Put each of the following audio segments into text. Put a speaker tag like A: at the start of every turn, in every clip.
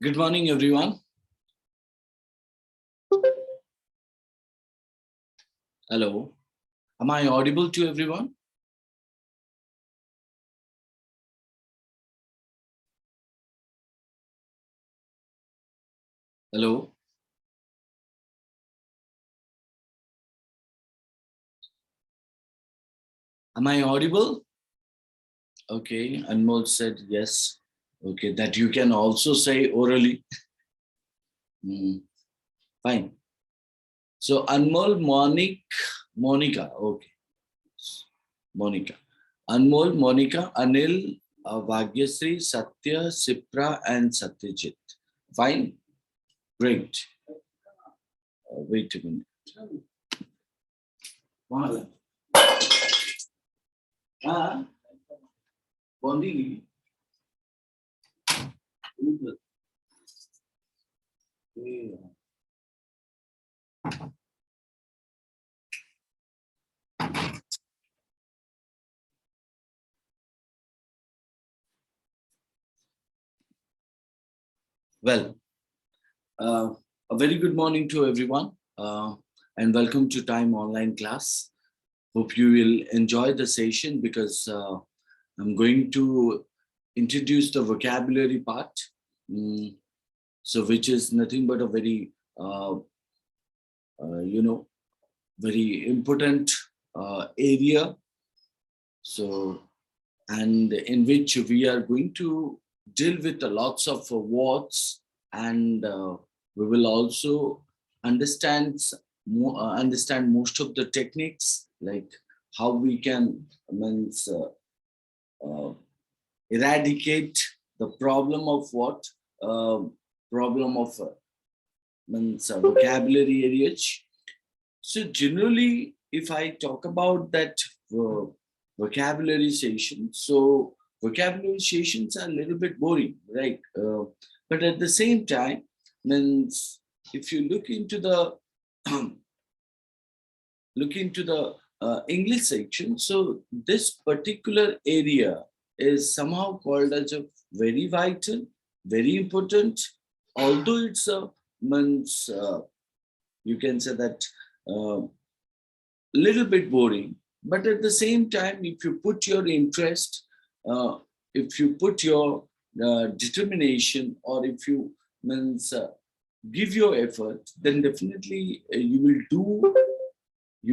A: Good morning, everyone. Hello. Am I audible to everyone? Hello. Am I audible? Okay. Anmol said yes. Okay. That you can also say orally. Fine. So Anmol, Monica. Okay. Monica. Anmol, Monica, Anil, Vagyasri, Satya, Sipra, and Satyajit. Fine. Great. Wait a minute. Bondi. Well, a very good morning to everyone, and welcome to Time Online class. Hope you will enjoy the session because I'm going to introduce the vocabulary part. So which is nothing but a very, very important area. So, and in which we are going to deal with lots of words, and we will also understand understand most of the techniques, like how we can eradicate the problem of what problem of vocabulary area. So generally, if I talk about that vocabulary session, so vocabulary sessions are a little bit boring, right? But at the same time, means if you look into the English section, so this particular area is somehow called as a very vital, very important, although it's a means you can say that little bit boring, but at the same time, if you put your interest, if you put your determination, or if you means give your effort, then definitely you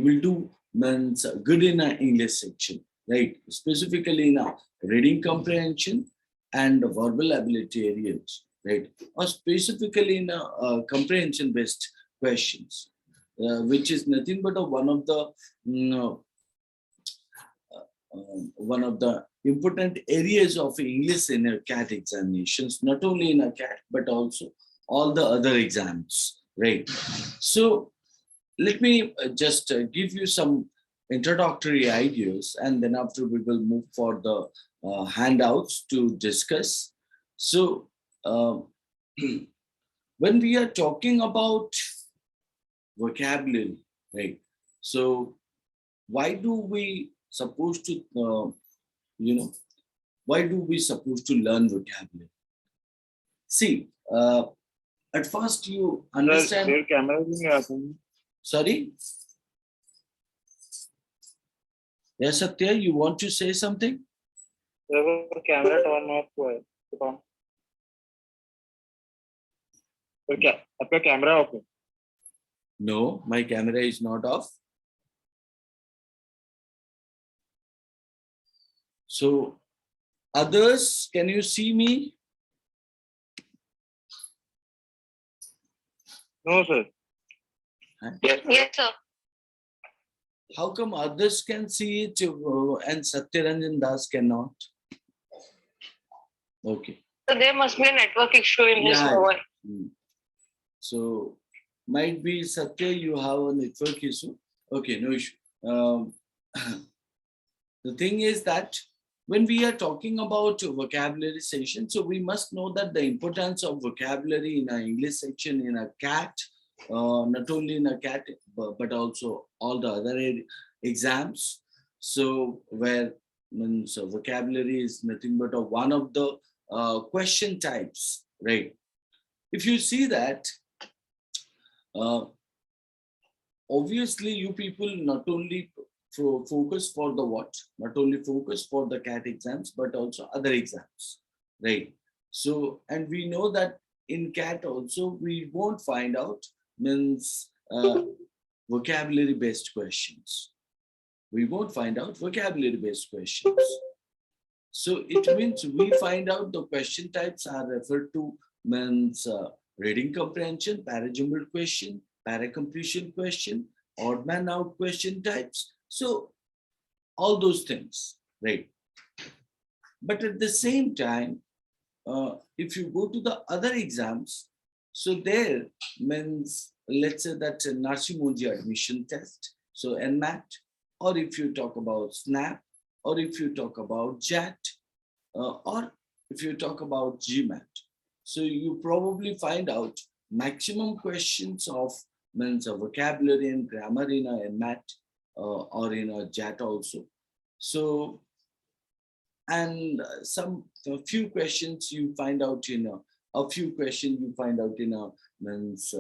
A: will do means good in an English section, right? Specifically in a reading comprehension and verbal ability areas, right? Or specifically in a comprehension based questions, which is nothing but one of the one of the important areas of English in a CAT examinations, not only in a CAT, but also all the other exams, right? So let me just give you some introductory ideas, and then after we will move for the handouts to discuss. So when we are talking about vocabulary, right? So why do we supposed to, why do we supposed to learn vocabulary? See, at first you understand.
B: Their camera is not on.
A: Sorry? Yes, Satya, you want to say something?
B: Their camera turn off हुआ है. कौन? तो क्या आपका camera off है?
A: No, my camera is not off. So, others, can you see me?
B: No, sir.
A: Huh?
C: Yes, sir.
A: How come others can see it and Satyaranjan Das cannot? Okay.
C: So there must be a network issue in his mobile.
A: So, might be Satya, you have a network issue. Okay, no issue. The thing is that when we are talking about vocabulary session, so we must know that the importance of vocabulary in our English section in a CAT, not only in a CAT, but also all the other exams. So where means vocabulary is nothing but one of the question types, right? If you see that, obviously you people not only focus for the what, not only focus for the CAT exams, but also other exams, right? So, and we know that in CAT also, we won't find out means vocabulary based questions. We won't find out vocabulary based questions. So it means we find out the question types are referred to means reading comprehension, para-jumbled question, para-completion question, odd man out question types. So all those things, right? But at the same time, if you go to the other exams, so there means, let's say that Narsimondji admission test, so NMAT, or if you talk about SNAP, or if you talk about JAT, or if you talk about GMAT. So you probably find out maximum questions of means a vocabulary and grammar in a NMAT or in a JAT also. So, and a few questions you find out in a few questions you find out in a means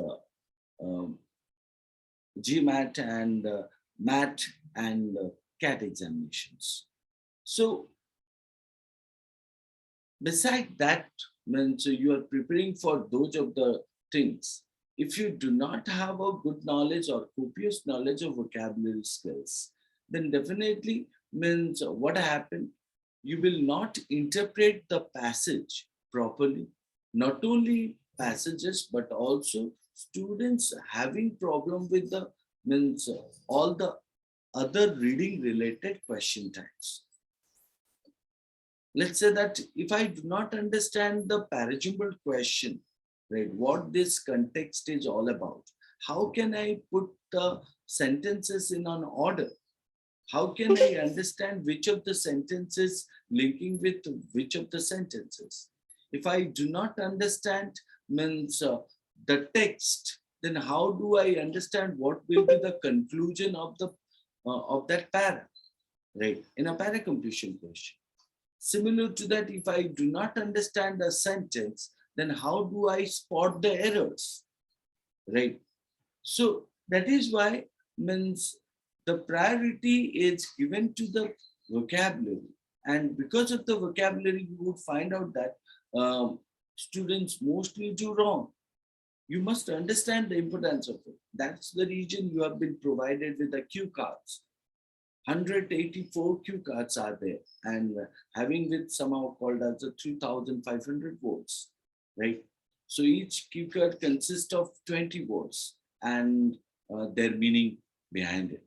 A: GMAT and MAT and CAT examinations. So beside that, means you are preparing for those of the things. If you do not have a good knowledge or copious knowledge of vocabulary skills, then definitely means what happened, you will not interpret the passage properly. Not only passages, but also students having problem with the means all the other reading related question types. Let's say that if I do not understand the para-jumbled question, right, what this context is all about, how can I put the sentences in an order? How can I understand which of the sentences linking with which of the sentences? If I do not understand means the text, then how do I understand what will be the conclusion of the of that para, right? In a para completion question. Similar to that, if I do not understand a sentence, then how do I spot the errors, right? So that is why means the priority is given to the vocabulary. And because of the vocabulary, you would find out that students mostly do wrong. You must understand the importance of it. That's the reason you have been provided with the cue cards. 184 cue cards are there, and having with somehow called as a 3,500 words, right? So each cue card consists of 20 words, and their meaning behind it.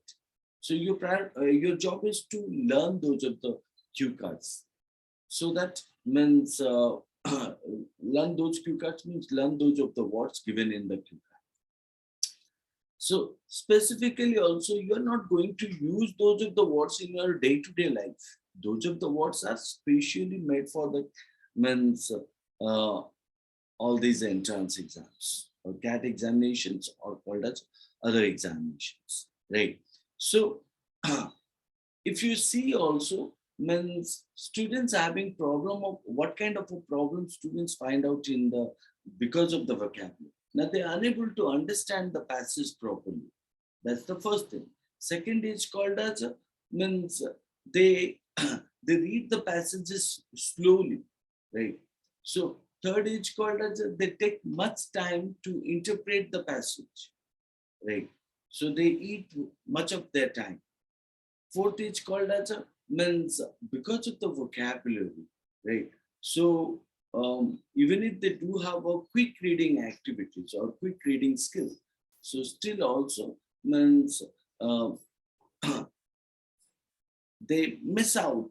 A: So your job is to learn those of the cue cards. So that means learn those cue cards means learn those of the words given in the cue card. So specifically also, you are not going to use those of the words in your day-to-day life. Those of the words are specially made for the means all these entrance exams or CAT examinations or called as other examinations, right? So if you see also means students having problem of what kind of a problem students find out in the because of the vocabulary. Now they are unable to understand the passage properly. That's the first thing. Second is called as means they they read the passages slowly, right? So third is called as they take much time to interpret the passage, right? So they eat much of their time. Fourth is called as a means because of the vocabulary, right? So even if they do have a quick reading activities or quick reading skill, so still also means uh, they miss out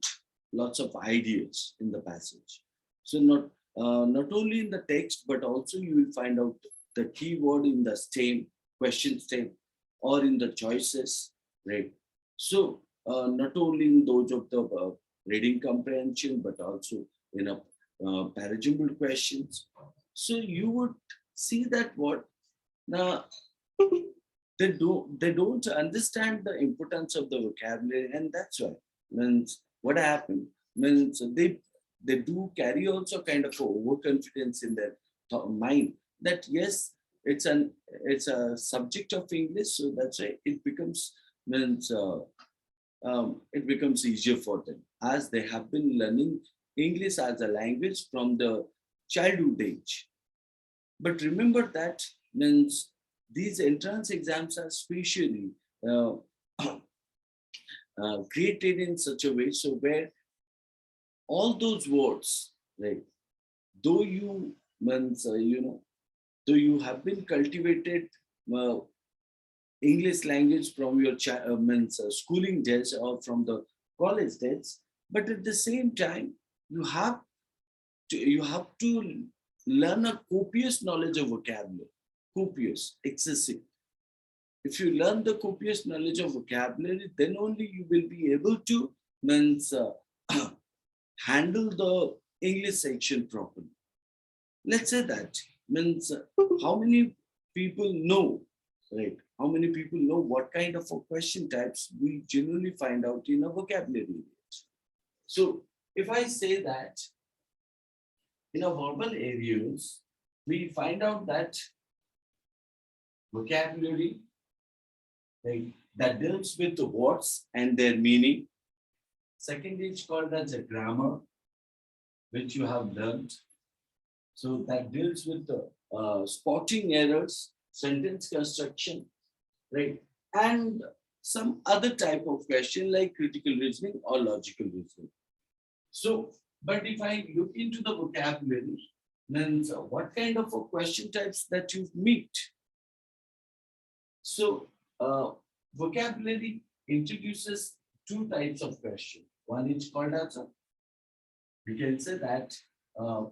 A: lots of ideas in the passage. So not only in the text, but also you will find out the keyword in the stem, question stem, or in the choices, right? So not only in those of the reading comprehension, but also in a parajumbled questions. So you would see that what now they don't understand the importance of the vocabulary, and that's why means what happened means they do carry also kind of overconfidence in their mind that yes, it's a subject of English, so that's why it becomes means it becomes easier for them as they have been learning English as a language from the childhood age. But remember that means these entrance exams are specially uh, created in such a way so where all those words, right? Though you means though you have been cultivated uh, English language from your means schooling days or from the college days, but at the same time you have you have to learn a copious knowledge of vocabulary, copious, excessive. If you learn the copious knowledge of vocabulary, then only you will be able to means handle the English section properly. Let's say that means how many people know, right? How many people know what kind of a question types we generally find out in a vocabulary? So if I say that in a verbal areas, we find out that vocabulary, right, that deals with the words and their meaning. Second is called as a grammar, which you have learned. So that deals with the spotting errors, sentence construction, right? And some other type of question like critical reasoning or logical reasoning. So, but if I look into the vocabulary, then what kind of a question types that you meet? So, vocabulary introduces two types of question. One is called as a, we can say that uh,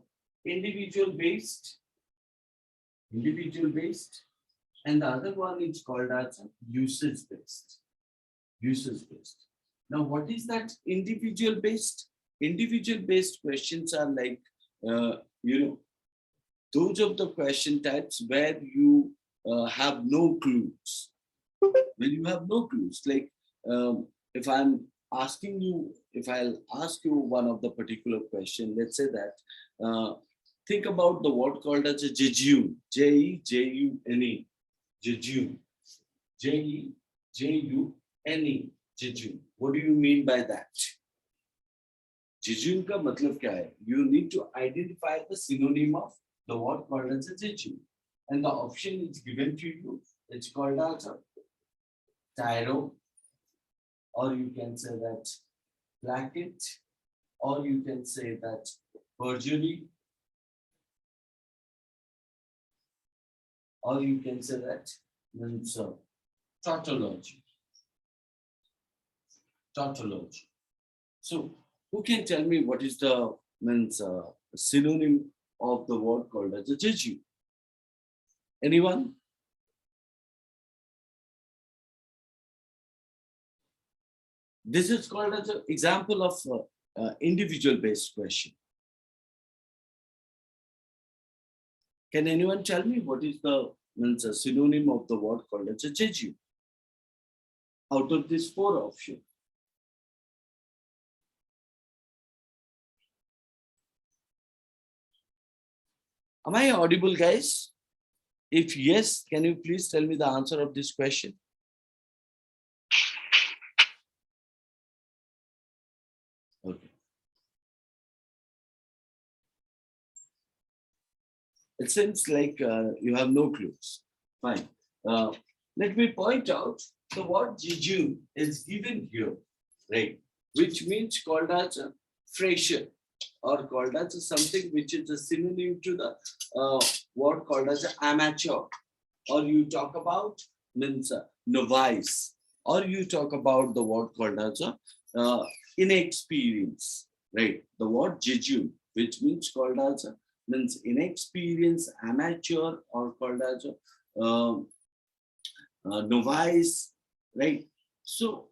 A: individual based, and the other one is called as a usage based, usage based. Now, what is that individual based? Individual based questions are like, uh, you know, those of the question types where you have no clues. When you have no clues, like if I'm asking you, if I'll ask you one of the particular question, let's say that think about the word called as a jejune, Jejune, jejune, Jejune, jejune. What do you mean by that? Jejune का मतलब क्या है? You need to identify the synonym of the word called as a jejune, and the option is given to you. It's called as a tyro, or you can say that placket, or you can say that perjury, or you can say that Tautology. Tautology. So, who can tell me what is the synonym of the word called as a Jeju? Anyone? This is called as an example of individual-based question. Can anyone tell me what is the synonym of the word called as a Jeju? Out of these four options. Am I audible, guys? If yes, can you please tell me the answer of this question? Okay. It seems like you have no clues. Fine. Let me point out the word Jeju is given here, right? Which means called as a fresher or called as something which is a synonym to the word called as amateur, or you talk about novice, or you talk about the word called as inexperience, right? The word Jeju, which means called as means inexperienced, amateur, or called as novice, right? So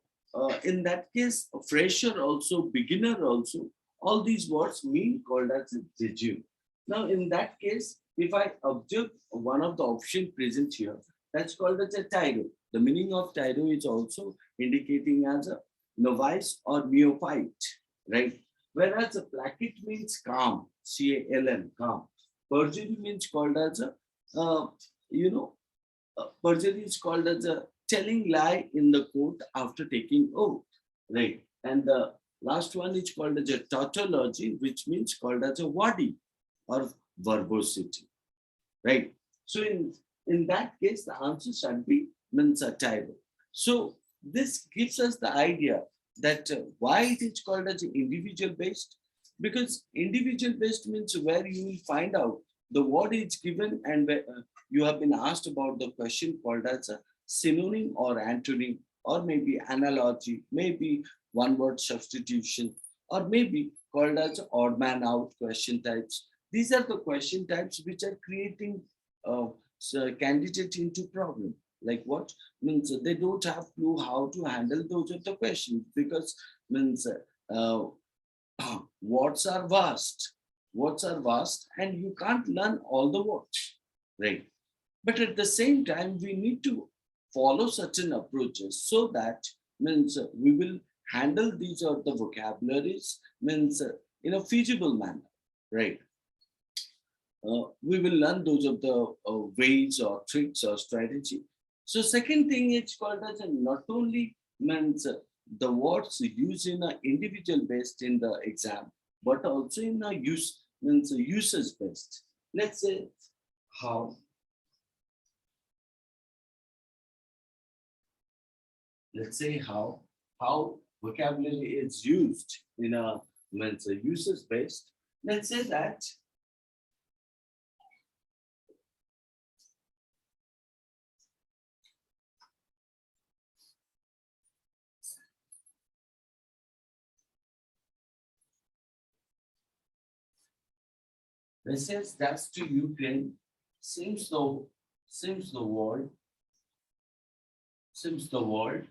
A: in that case, a fresher also, beginner also, all these words mean called as Jeju. Now, in that case, if I observe one of the option present here, that's called as a tyro. The meaning of tyro is also indicating as a novice or neophyte, right? Whereas a placket means calm, C-A-L-M, calm. Perjury means called as a, you know, perjury is called as a telling lie in the court after taking oath, right? And the last one is called as a tautology, which means called as a wadi or verbosity, right? So in that case, the answer should be means a tyro. So this gives us the idea that why it is called as individual based, because individual based means where you will find out the word is given and where, you have been asked about the question called as a synonym or antonym, or maybe analogy, maybe one word substitution, or maybe called as odd man out question types. These are the question types which are creating candidate into problem. Like what means they don't have clue how to handle those of the questions, because means uh, words are vast. Words are vast, and you can't learn all the words, right? But at the same time, we need to follow certain approaches so that means we will handle these or the vocabularies means in a feasible manner, right? We will learn those of the ways or tricks or strategy. So second thing is called as not only means the words used in an individual based in the exam, but also in a use means users based. Let's say how. Let's say how vocabulary is used in a means users based. Let's say that says that's to Ukraine seems the world seems the world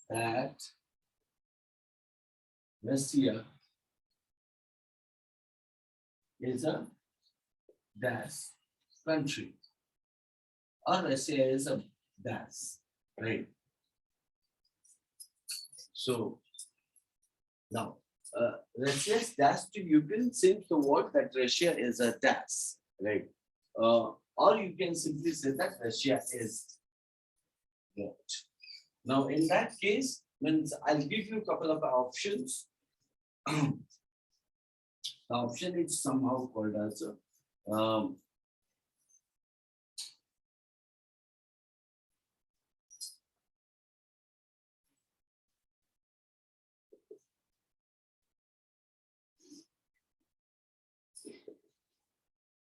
A: that Russia is a dash country, or Russia is a dash, right? So now Russia's dash to Ukraine seems the word that Russia is a dash, right? Or you can simply say that Russia is what? Now, in that case, means I'll give you a couple of options. The option is somehow called as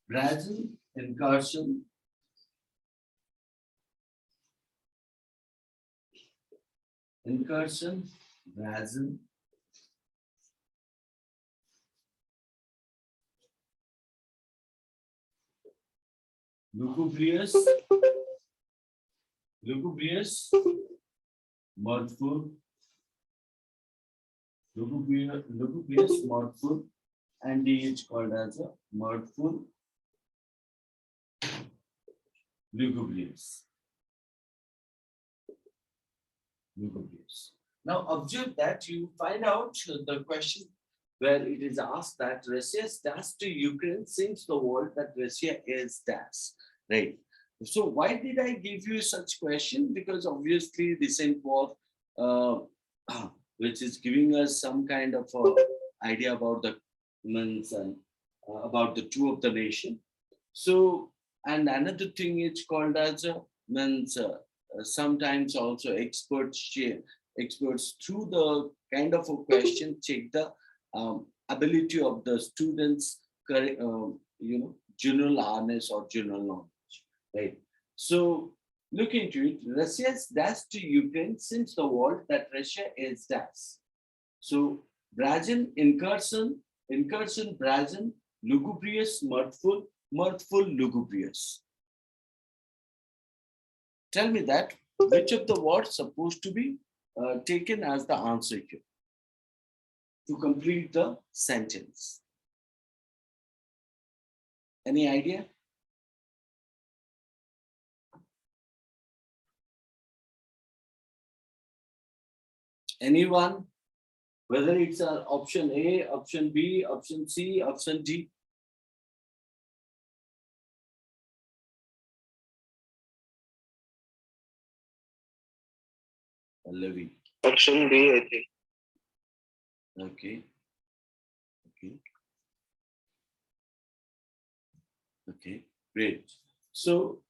A: Brazil incursion incursion, brazen, lugubrious, mirthful, lugubrious, mirthful, and D is called as a mirthful, lugubrious. Now observe that you find out the question where it is asked that Russia's dash to Ukraine since the world that Russia is dash, right? So why did I give you such question? Because obviously recent war, uh, which is giving us some kind of idea about the humans and about the two of the nation. So, and another thing is called as a means sometimes also experts through the kind of a question check the ability of the students, general awareness or general knowledge, right? So look into it. Russia's dash to Ukraine since the world that Russia is dash. So Brazen, incursion, brazen, lugubrious, mirthful, lugubrious. Tell me that which of the words supposed to be taken as the answer here to complete the sentence. Any idea? Anyone? Whether it's option A, option B, option C, option D. Pallavi.
B: Option B, I think.
A: Okay. Okay, great. So,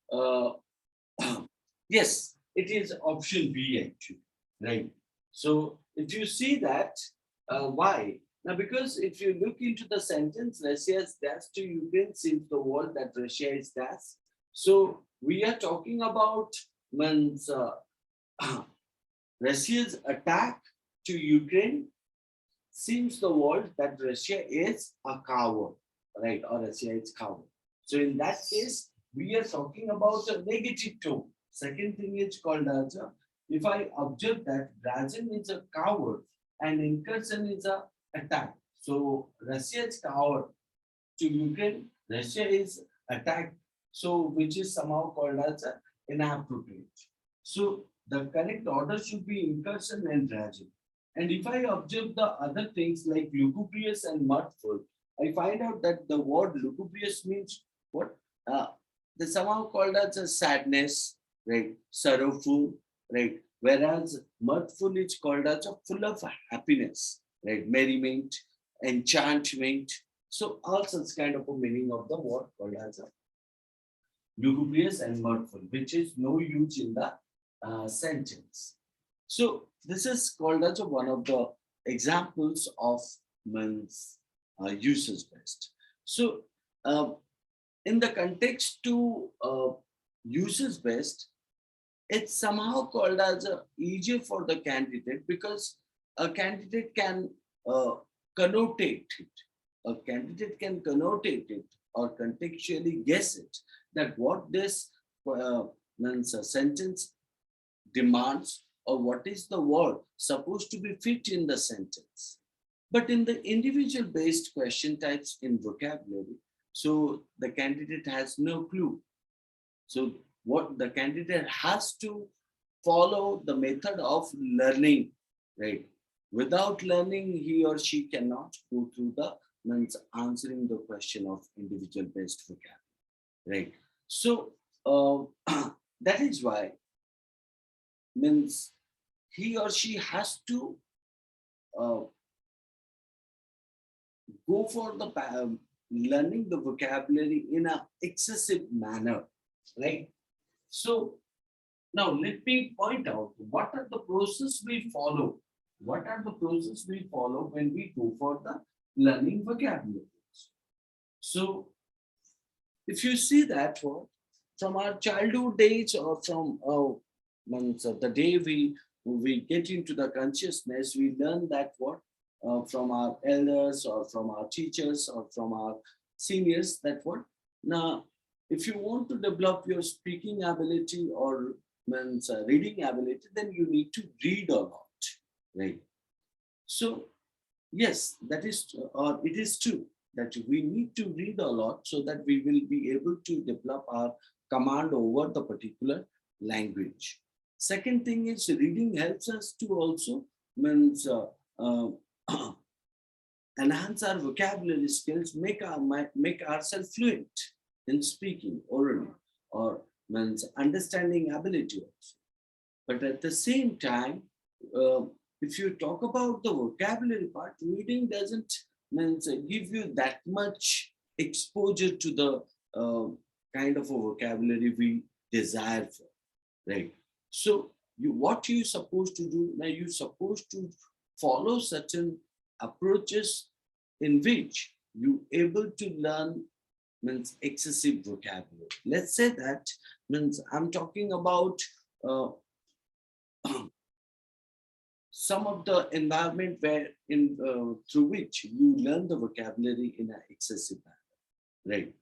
A: yes, it is option B actually, right? So, if you see that, why? Now, because if you look into the sentence, Russia's dash to Ukraine seems the world that Russia is dash. So, we are talking about means Russia's attack to Ukraine seems the world that Russia is a coward, right? Or Russia is coward. So in that case, we are talking about a negative tone. Second thing is called as if I observe that Brazen is a coward and incursion is a attack. So Russia is coward to Ukraine, Russia is attacked. So which is somehow called as inappropriate. So the correct order should be incursion and Brazen. And if I observe the other things like lugubrious and mirthful, I find out that the word lugubrious means what? The somehow called as a sadness, right? Sorrowful, right? Whereas mirthful is called as a full of happiness, right? Merriment, enchantment. So all such kind of a meaning of the word called as a lugubrious and mirthful, which is no use in the sentence. So this is called as one of the examples of means usage based. So in the context to usage based, it's somehow called as easier for the candidate because a candidate can connotate it. A candidate can connotate it or contextually guess it that what this means a sentence demands or what is the word supposed to be fit in the sentence. But in the individual based question types in vocabulary, so the candidate has no clue. So what the candidate has to follow the method of learning, right? Without learning, he or she cannot go through the means answering the question of individual based vocabulary, right? So that is why means he or she has to uh, go for the learning the vocabulary in a excessive manner, right? So now let me point out what are the process we follow. What are the process we follow when we go for the learning vocabulary? So if you see that from our childhood days or from the day we we get into the consciousness, we learn that what from our elders or from our teachers or from our seniors, that what now, if you want to develop your speaking ability or means reading ability, then you need to read a lot, right? So yes, that is, or it is true that we need to read a lot so that we will be able to develop our command over the particular language. Second thing is reading helps us to also means uh, enhance our vocabulary skills, make ourselves fluent in speaking orally or means understanding ability also. But at the same time, uh, if you talk about the vocabulary part, reading doesn't means give you that much exposure to the uh, kind of a vocabulary we desire for, right? So you, what you supposed to do now, you supposed to follow certain approaches in which you able to learn means excessive vocabulary. Let's say that means I'm talking about uh, some of the environment where in through which you learn the vocabulary in an excessive manner, right?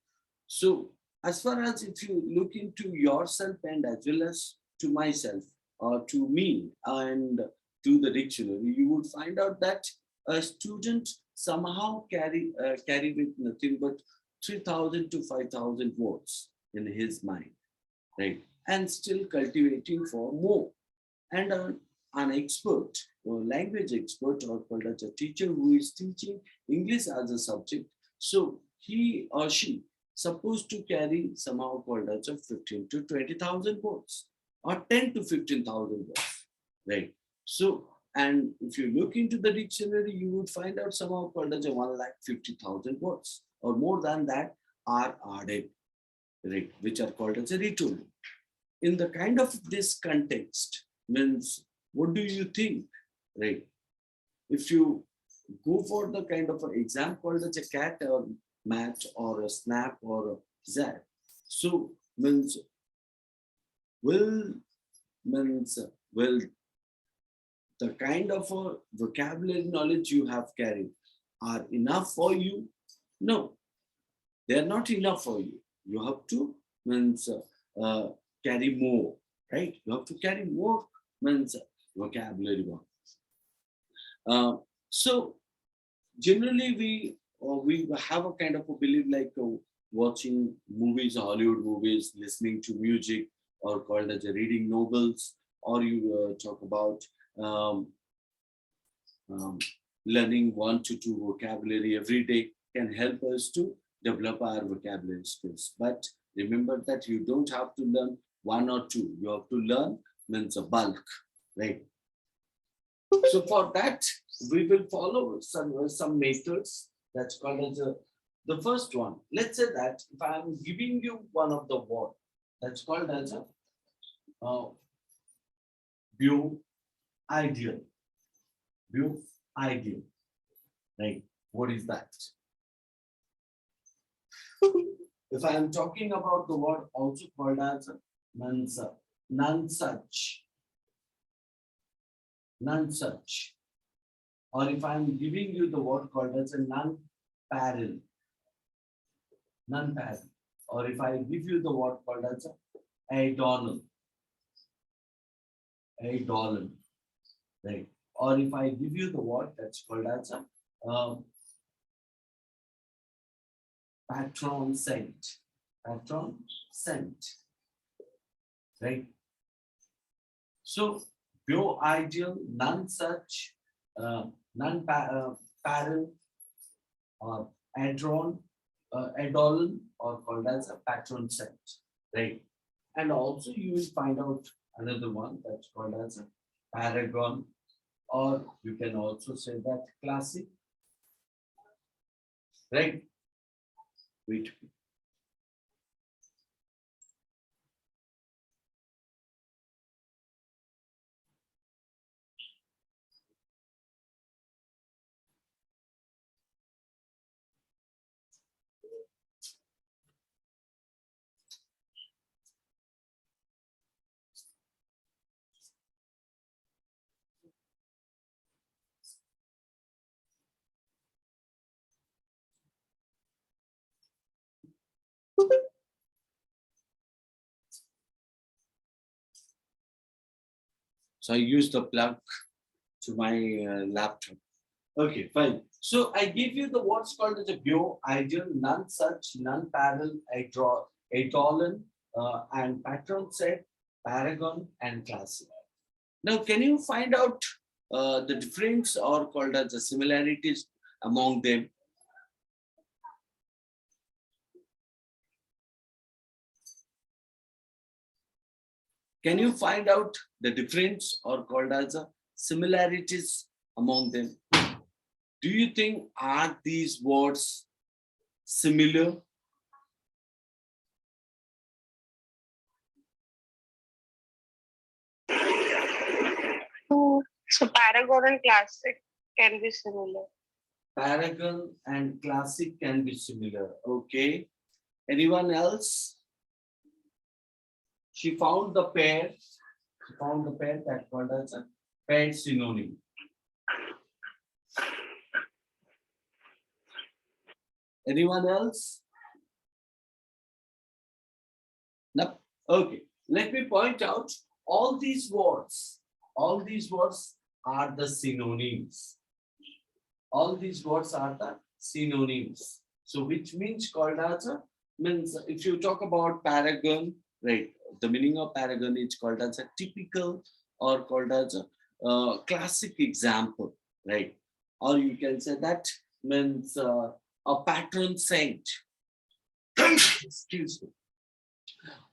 A: So as far as if you look into yourself and as well as to myself or to me and to the dictionary, you would find out that a student somehow carry with nothing but 3,000 to 5,000 words in his mind, right? And still cultivating for more. And an expert or language expert or called as a teacher who is teaching English as a subject, so he or she supposed to carry somehow called as a 15 to 20,000 words or 10 to 15,000 words, right? So, and if you look into the dictionary, you would find out somehow called as a 1,50,000 words or more than that are added, right? Which are called as a retooling. In the kind of this context, means what do you think, right? If you go for the kind of an exam called as a cat or mat or a snap or a zap, so means will means will the kind of a vocabulary knowledge you have carried are enough for you? No, they are not enough for you. You have to means carry more, right? You have to carry more means vocabulary one. So generally we have a kind of a belief like watching movies, Hollywood movies, listening to music, or called as a reading novels, or you talk about um, um, learning 1 to 2 vocabulary every day can help us to develop our vocabulary skills. But remember that you don't have to learn 1 or 2. You have to learn means a bulk, right? So for that, we will follow some methods that's called as the first one. Let's say that if I am giving you one of the word, that's called as a view ideal. View ideal, right? What is that? If I am talking about the word also called as none such, none such. Or if I am giving you the word called as a non-parallel, non-parallel. Or if I give you the word called as a adornal, adornal, right? Or if I give you the word that's called as a patron saint, patron saint, right? So, pure ideal, none such, none parallel, or adron, adolon, or called as a patron saint, right? And also you will find out another one that's called as a paragon, or you can also say that classic, right? Wait. So I use the plug to my laptop. Okay, fine. So I give you the what's called as a bio, ideal, none such, none parallel, eidolon, and patron set, paragon, and classic. Now, can you find out the difference or called as the similarities among them? Can you find out the difference or called as the similarities among them? Do you think are these words similar?
C: So Paragon and Classic can be similar.
A: Paragon and classic can be similar. Okay. Anyone else? She found the pair. She found the pair that called as a paired synonym. Anyone else? No. Okay. Let me point out all these words. All these words are the synonyms. All these words are the synonyms. So which means called as a means if you talk about paragon, right? The meaning of paragon is called as a typical or called as a classic example, right? Or you can say that means a patron saint. Excuse me.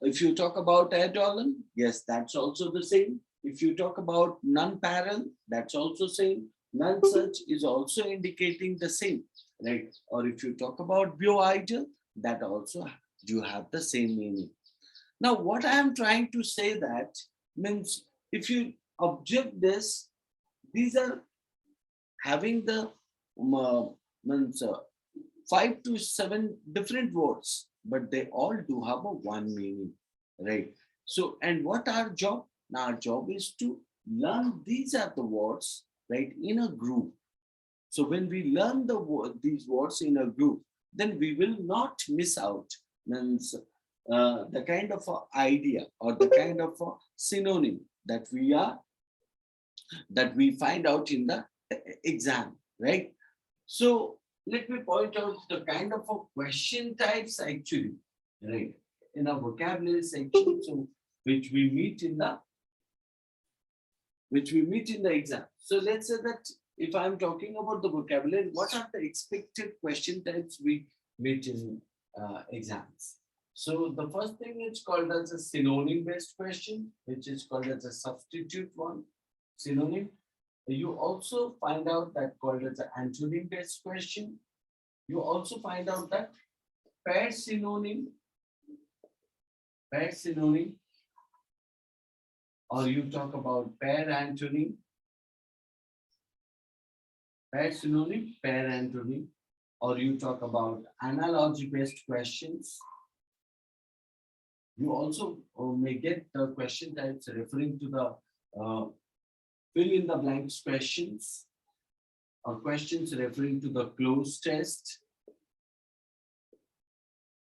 A: If you talk about eidolon, yes, that's also the same. If you talk about non-parallel, that's also same. None such is also indicating the same, right? Or if you talk about bio-ideal, that also you have the same meaning. Now, what I am trying to say that means if you observe this, these are having the means 5 to 7 different words, but they all do have a one meaning, right? So, and what our job? Now, our job is to learn these are the words, right, in a group. So when we learn these words in a group, then we will not miss out means the kind of idea or the kind of synonym that we find out in the exam, right? So let me point out the kind of a question types actually, right? In a vocabulary section, so which we meet in the exam. So let's say that if I'm talking about the vocabulary, what are the expected question types we meet in exams? So the first thing is called as a synonym based question, which is called as a substitute one, synonym. You also find out that called as an antonym based question. You also find out that paired synonym, or you talk about pair antonym, pair synonym, pair antonym, or you talk about analogy based questions. You also may get the question types referring to the fill in the blanks questions or questions referring to the cloze test.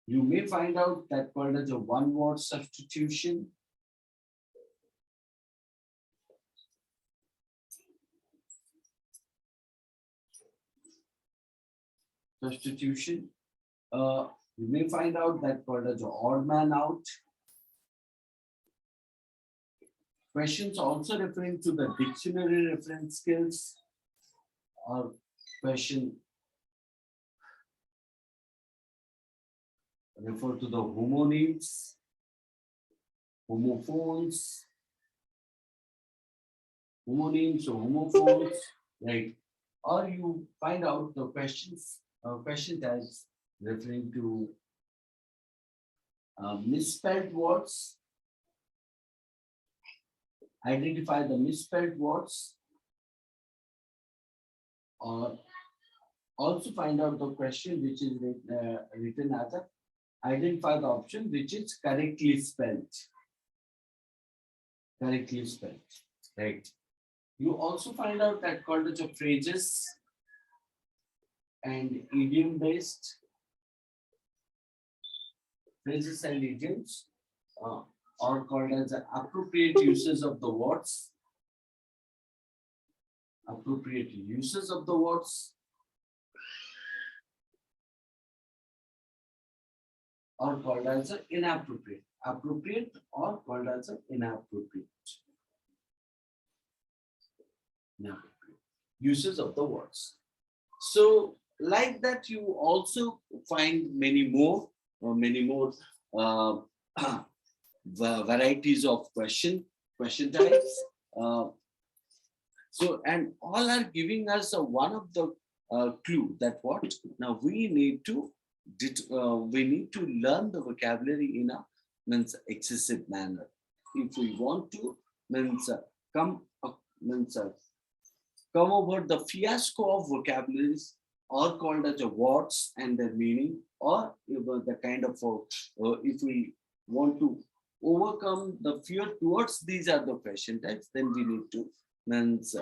A: You may find out that called as a one word substitution. You may find out that called as an odd man out. Questions also referring to the dictionary reference skills or question refer to the homonyms, homophones, homonyms or homophones, right? Or you find out the question types referring to misspelled words, identify the misspelled words, or also find out the question which is written as a identify the option which is correctly spelled. Correctly spelled, right? You also find out that called as a phrases and idiom based. phrases and idioms, or called as the appropriate uses of the words. Appropriate uses of the words, or called as the inappropriate. Appropriate or called as the inappropriate. Inappropriate uses of the words. So, like that, you also find many more uh, varieties of question types. So, and all are giving us one of the clue that what now we need to learn the vocabulary in a means excessive manner. If we want to means come means come over the fiasco of vocabularies or called as a words and their meaning, or the kind of if we want to overcome the fear towards these are the question types, then we need to means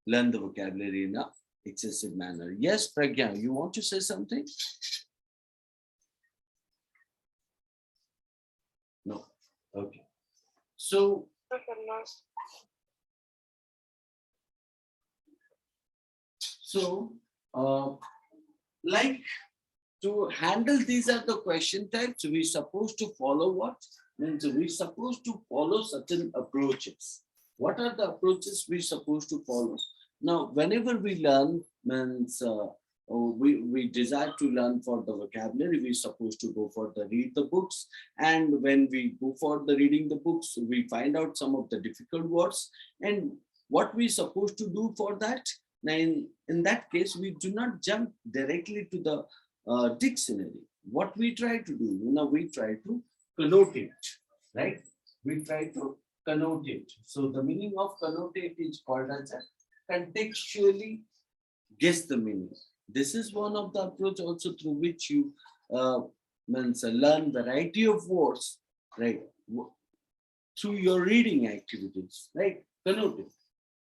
A: learn the vocabulary in a excessive manner. Yes, Pragya, you want to say something? No. Okay. So like to handle these are the question types, we supposed to follow what? Means we supposed to follow certain approaches. What are the approaches we supposed to follow? Now, whenever we learn, means we desire to learn for the vocabulary, we supposed to go for the read the books. And when we go for the reading the books, we find out some of the difficult words. And what we supposed to do for that? Now, in that case, we do not jump directly to the dictionary. What we try to do, we try to connotate, right? We try to connotate. So the meaning of connotate is called as a contextually guess the meaning. This is one of the approach also through which you learn variety of words, right? Through your reading activities, right? Connotate.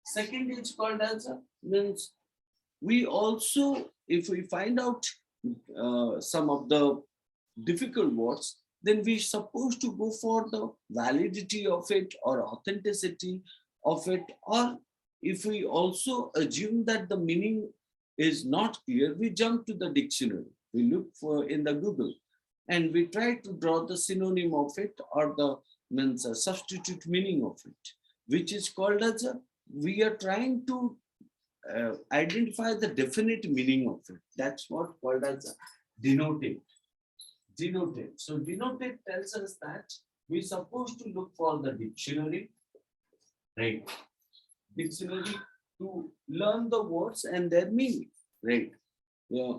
A: Second is called as means we also, if we find out some of the difficult words, then we supposed to go for the validity of it or authenticity of it. Or if we also assume that the meaning is not clear, we jump to the dictionary. We look for in the Google and we try to draw the synonym of it or the means a substitute meaning of it, which is called as a, we are trying to identify the definite meaning of it. That's what called as a denotate. Denotate. So denotate tells us that we're supposed to look for the dictionary, right? Dictionary to learn the words and their meaning, right? Yeah.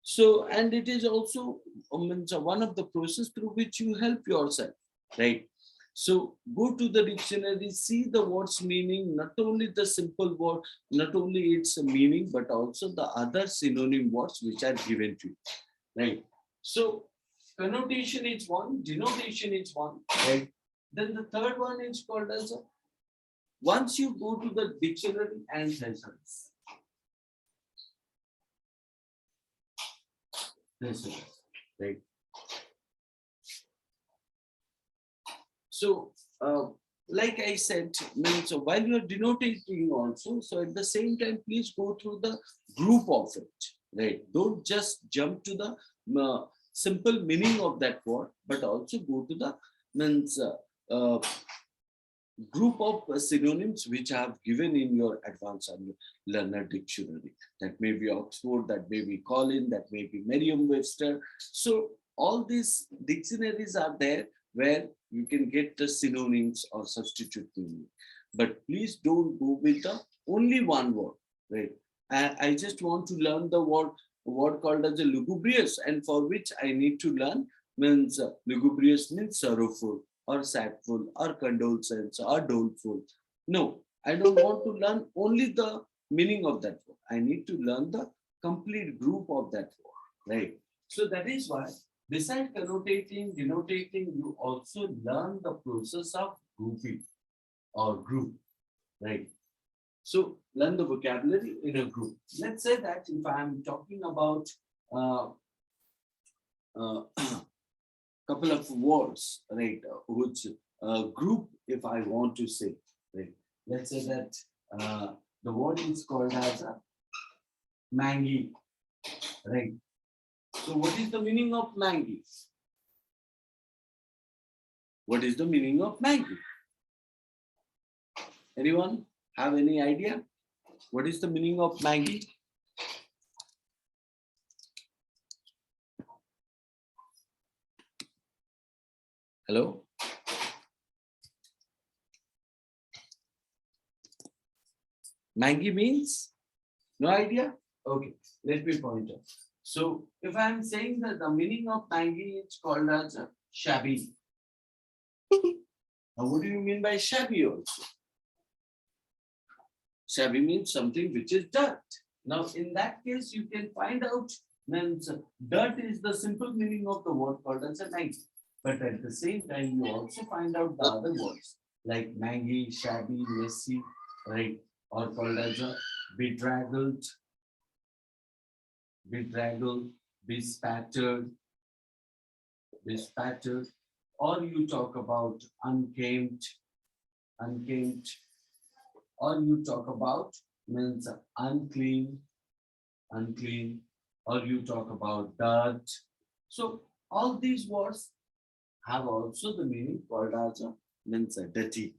A: So, and it is also one of the process through which you help yourself, right? So go to the dictionary, see the word's meaning, not only the simple word, not only its meaning, but also the other synonym words which are given to you, right? So connotation is one, denotation is one, right? Then the third one is called as a, once you go to the dictionary and thesaurus, right? So, like I said, means while you are denotating also, so at the same time, please go through the group of it, right? Don't just jump to the simple meaning of that word, but also go to the means group of synonyms which I have given in your advanced learner dictionary. That may be Oxford, that may be Collin, that may be Merriam-Webster. So all these dictionaries are there where you can get the synonyms or substitute meaning. But please don't go with the only one word, right? I just want to learn the word called as a lugubrious, and for which I need to learn means lugubrious means sorrowful or sadful or condolence or doleful. No, I don't want to learn only the meaning of that word. I need to learn the complete group of that word, right? So that is why, besides connotating, denotating, you also learn the process of grouping or group, right? So learn the vocabulary in a group. Let's say that if I am talking about couple of words, right? Which group, if I want to say, right? Let's say that the word is called as a mangi, right? So what is the meaning of mangi? What is the meaning of mangi? Anyone have any idea? What is the meaning of mangi? Hello? Mangi means? No idea? Okay, let me point out. So if I'm saying that the meaning of mangi is called as a shabby. Now what do you mean by shabby also? Shabby means something which is dirt. Now in that case, you can find out means dirt is the simple meaning of the word called as a mangi. But at the same time, you also find out the other words like mangy, shabby, messy, right? Or called as a bedraggled, bespattered, or you talk about unkempt, or you talk about means unclean, or you talk about dirt. So all these words have also the meaning called as a means a dirty,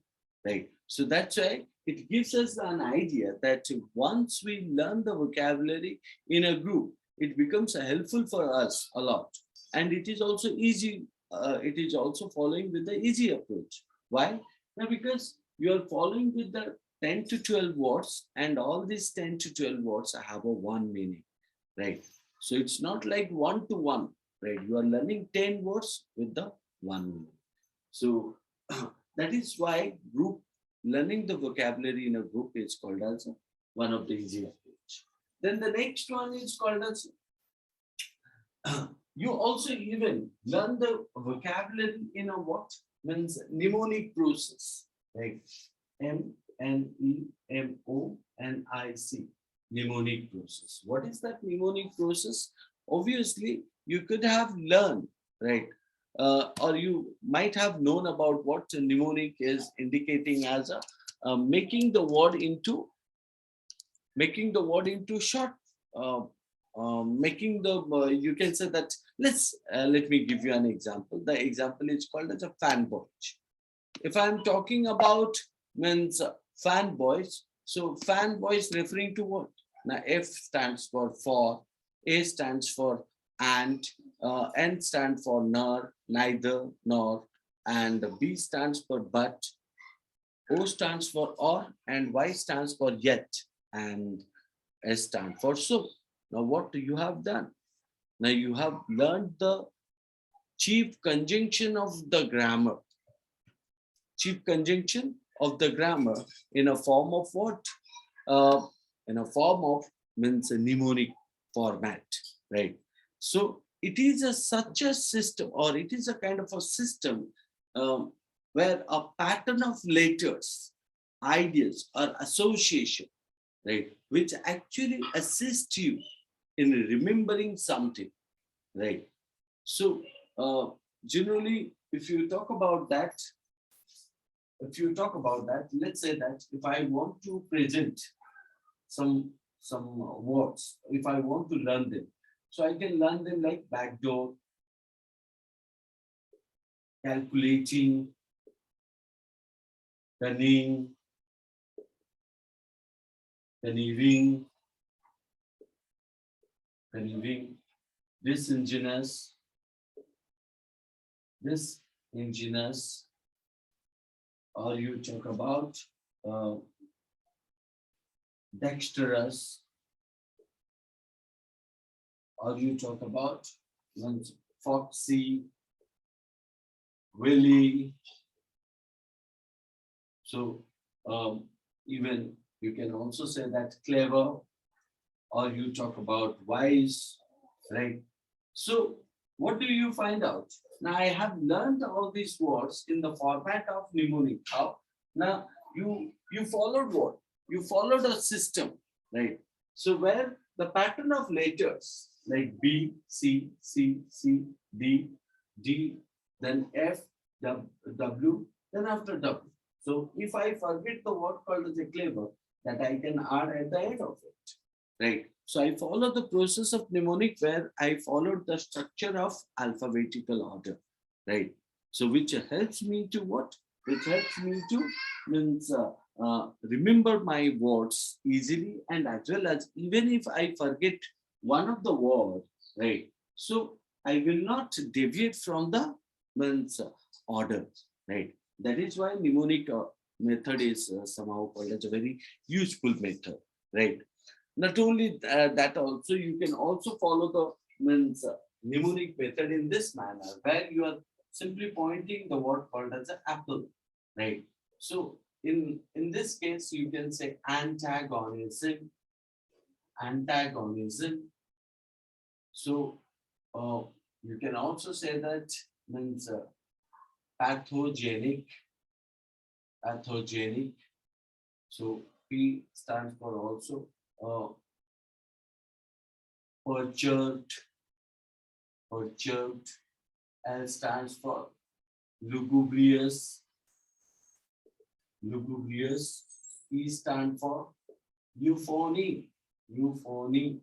A: right? So that's why it gives us an idea that once we learn the vocabulary in a group, it becomes helpful for us a lot, and it is also easy. It is also following with the easy approach. Why? Now, because you are following with the 10 to 12 words, and all these 10 to 12 words have a one meaning, right? So it's not like one to one, right? You are learning 10 words with the one meaning. So that is why group learning the vocabulary in a group is called as one of the easy approach. Then the next one is called as you also even learn the vocabulary in a what means mnemonic process, right? MNEMONIC, mnemonic process. What is that mnemonic process? Obviously, you could have learned, right? Or you might have known about what mnemonic is indicating as a making the word into short, uh, making the you can say that let me give you an example. The example is called as a fanboy. If I'm talking about means fanboys, so fanboy is referring to what? Now F stands for, A stands for and, N stands for nor, neither, nor, and B stands for but, O stands for or, and Y stands for yet, and S stands for so. Now what you have done? Now you have learned the chief conjunction of the grammar. Chief conjunction of the grammar in a form of what? In a form of means a mnemonic format, right? So it is such a system, or it is a kind of a system where a pattern of letters, ideas, or association, right, which actually assist you in remembering something, right? So generally, if you talk about that, let's say that if I want to present some words, if I want to learn them, so I can learn them like backdoor, calculating, cunning, conniving, disingenuous, or you talk about uh, dexterous, or you talk about foxy, willy. So even you can also say that clever, or you talk about wise, right? So what do you find out? Now I have learned all these words in the format of mnemonic. How? Now you followed what? You followed a system, right? So where the pattern of letters like B, C, C, C, D, D, then F, W, then after W. So if I forget the word called as a clever, that I can add at the end of it, right? So I follow the process of mnemonic where I followed the structure of alphabetical order, right? So which helps me to what? Which helps me to means remember my words easily, and as well as even if I forget one of the word, right? So I will not deviate from the means order, right? That is why mnemonic method is somehow called as a very useful method, right? Not only that, also you can also follow the means mnemonic method in this manner, where you are simply pointing the word called as an apple, right? So in this case, you can say antagonism, antagonism. So you can also say that means pathogenic, pathogenic. So P stands for also perturbed, perturbed. L stands for lugubrious, lugubrious. E stands for euphony, euphony.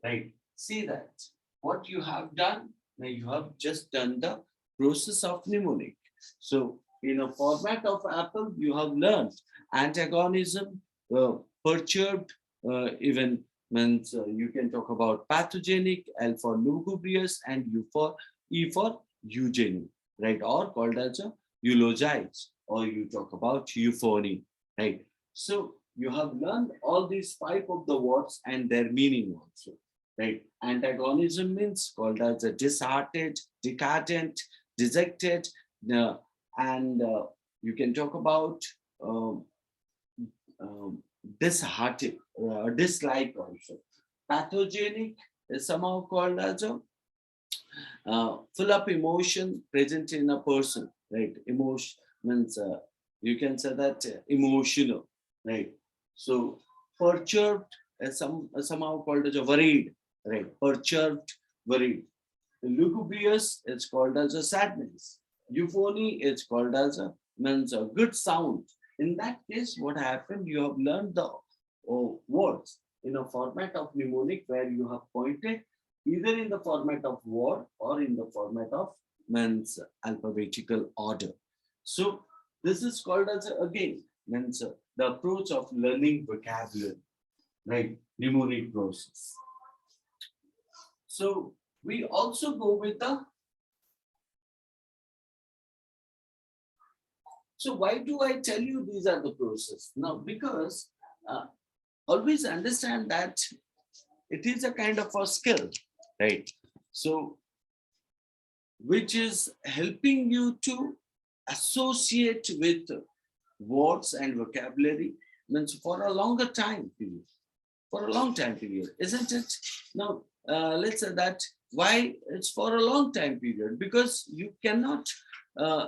A: Right. See that what you have done. Now you have just done the process of mnemonic. So in a format of Apple, you have learned antagonism, perturbed, even means you can talk about pathogenic, L for lugubrious, and U for E for eugeny, right? Or called as a eulogize, or you talk about euphony, right? So you have learned all these five of the words and their meaning also, right? Antagonism means called as a disheartened, decadent, dejected, uh, and you can talk about um, disheartened, dislike also. Pathogenic is somehow called as a full of emotion present in a person, right? Emotion means you can say that emotional, right? So perturbed is somehow called as a worried, right? Perturbed, worried. Lugubrious is called as a sadness. Euphony is called as a means a good sound. In that case, what happened? You have learned the words in a format of mnemonic where you have pointed either in the format of word or in the format of means alphabetical order. So this is called as again means the approach of learning vocabulary, right? Mnemonic process. So we also go with the. So why do I tell you these are the process? Now, because always understand that it is a kind of a skill, right? So which is helping you to associate with words and vocabulary means for a longer time period, for a long time period, isn't it? Now, let's say that why it's for a long time period, because you cannot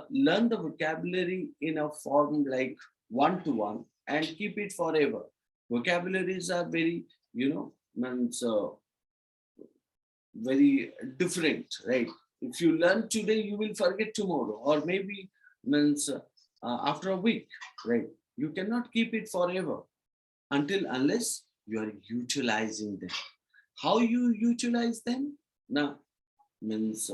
A: learn the vocabulary in a form like one-to-one and keep it forever. Vocabularies are very, means very different, right? If you learn today, you will forget tomorrow, or maybe means after a week, right? You cannot keep it forever until unless you are utilizing them. How you utilize them? Now, means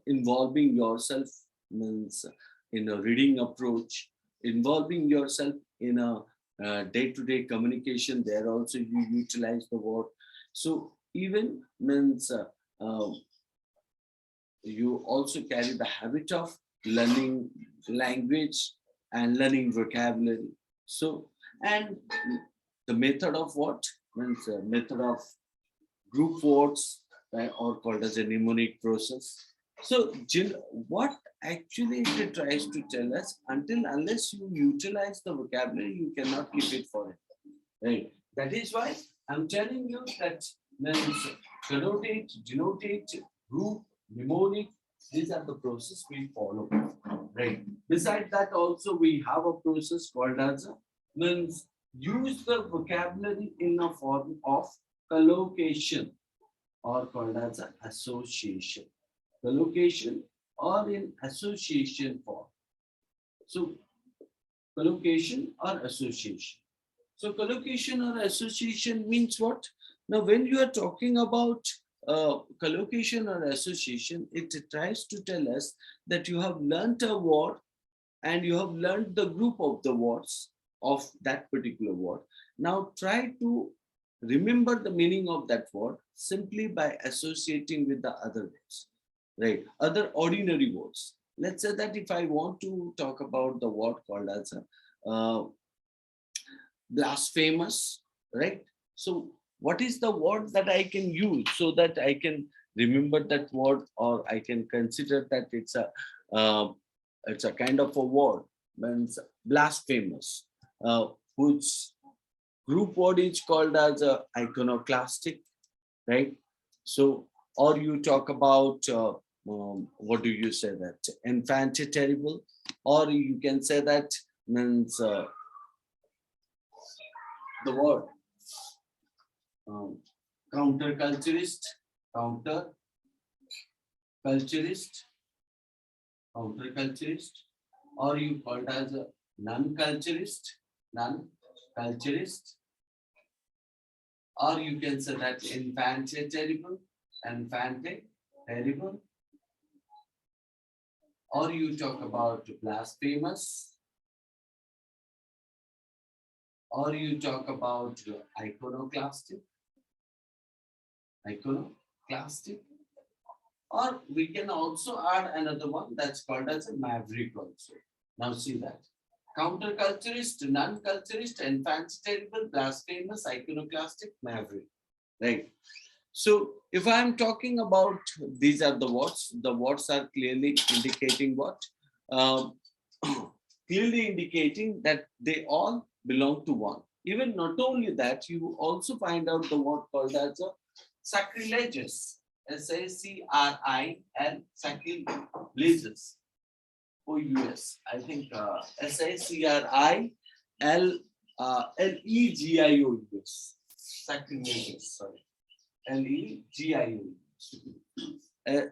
A: involving yourself means in a reading approach, involving yourself in a day-to-day communication. There also you utilize the word. So even means you also carry the habit of learning language and learning vocabulary. So, and the method of what means method of group words, right, or called as a mnemonic process. So, what actually it tries to tell us, until unless you utilize the vocabulary, you cannot keep it forever, right? That is why I'm telling you that means connotate, denotate, group, mnemonic, these are the process we follow, right? Besides that, also we have a process called as means use the vocabulary in a form of collocation or called as an association. Collocation or in association form. So collocation or association. So collocation or association means what? Now, when you are talking about collocation or association, it tries to tell us that you have learnt a word and you have learned the group of the words of that particular word. Now try to remember the meaning of that word simply by associating with the other words, right? Other ordinary words. Let's say that if I want to talk about the word called as a blasphemous, right? So what is the word that I can use so that I can remember that word, or I can consider that uh, it's a kind of a word, means blasphemous, which group word is called as a iconoclastic, right? So, or you talk about what do you say, that infante terrible, or you can say that means the word um, counterculturist, counter culturist, counterculturist, or you called as a non-culturist, non-culturist, or you can say that infante terrible, infante terrible, or you talk about blasphemous, or you talk about iconoclastic, iconoclastic, or we can also add another one that's called as a maverick also. Now see that. Counterculturist, non-culturist, infante terrible, blasphemous, iconoclastic, maverick. Right. So if I am talking about these are the words are clearly indicating what? Um, clearly indicating that they all belong to one. Even not only that, you also find out the word called as a sacrilegious. S-A-C-R-I-L, sacrilegious. O-U-S. I think S-A-C-R-I-L-L-E-G-I-O-U-S. Sacrilegious, sorry. L-E-G-I-O-U-S.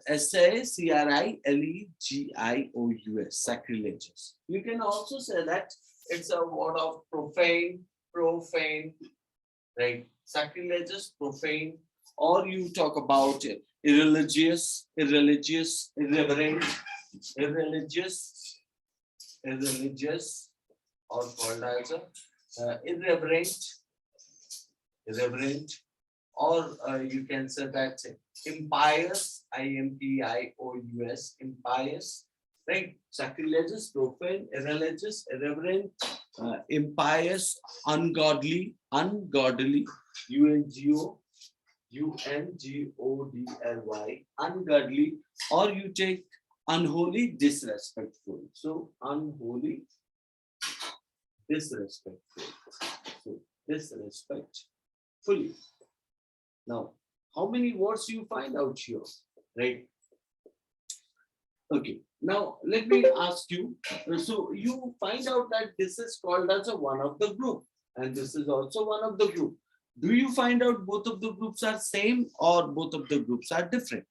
A: S-A-C-R-I-L-E-G-I-O-U-S, sacrilegious. You can also say that it's a word of profane, right? Sacrilegious, profane, or you talk about irreligious, irreverent, irreligious, or called as a irreverent, or you can say that impious, I-M-P-I-O-U-S, impious, right? Sacrilegious, profane, irreligious, irreverent, impious, ungodly, U-N-G-O-D-L-Y, ungodly, or you take unholy, disrespectful. So unholy, disrespectful. So disrespectfully. Now, how many words you find out here, right? Okay. Now, let me ask you. So you find out that this is called as a one of the group, and this is also one of the group. Do you find out both of the groups are same or both of the groups are different?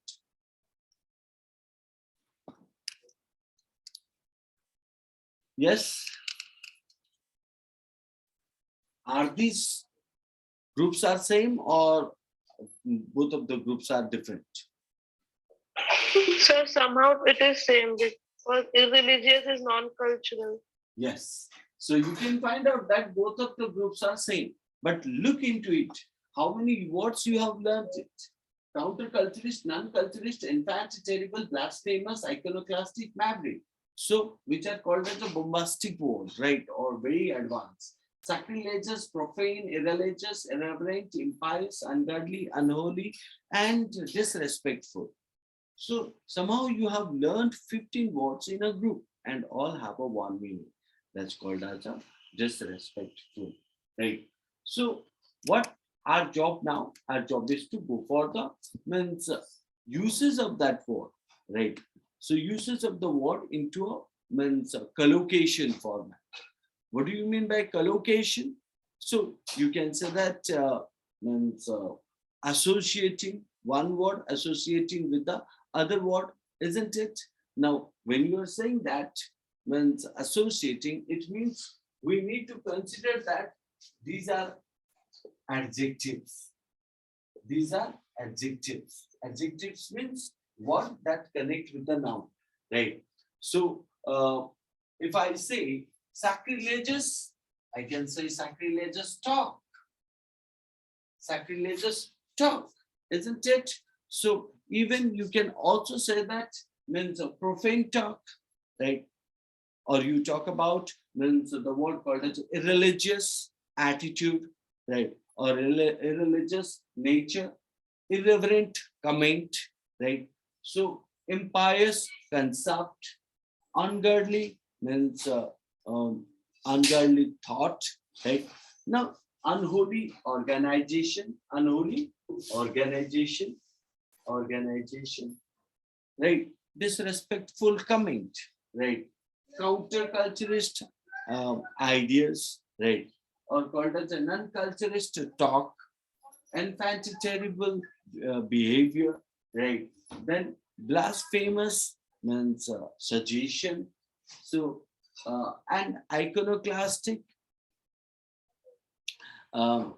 A: Yes. Are these groups are same or both of the groups are different?
C: So somehow it is same because irreligious is non-cultural.
A: Yes. So you can find out that both of the groups are same. But look into it. How many words you have learned it? Counterculturist, non-culturist, infant, terrible, blasphemous, iconoclastic, maverick. So which are called as a bombastic words, right? Or very advanced. Sacrilegious, profane, irreligious, irreverent, impious, ungodly, unholy, and disrespectful. So somehow you have learned 15 words in a group and all have a one meaning. That's called as a disrespectful, right? So what our job now? Our job is to go for the means uses of that word, right? So uses of the word into a means collocation format. What do you mean by collocation? So you can say that means associating one word, associating with the other word, isn't it? Now, when you are saying that, means associating, it means we need to consider that these are adjectives. These are adjectives. Adjectives means what that connect with the noun, right? So, if I say sacrilegious, I can say sacrilegious talk. Sacrilegious talk, isn't it? So even you can also say that means a profane talk, right? Or you talk about means the word called as irreligious attitude, right? Or irreligious nature, irreverent comment, right? So impious concept, ungodly means ungodly thought, right? Now, unholy organization, organization, right? Disrespectful comment, right? Counterculturist ideas, right? Or called as a non-culturist talk, infantile terrible behavior, right? Then blasphemous means suggestion. So, and iconoclastic, um,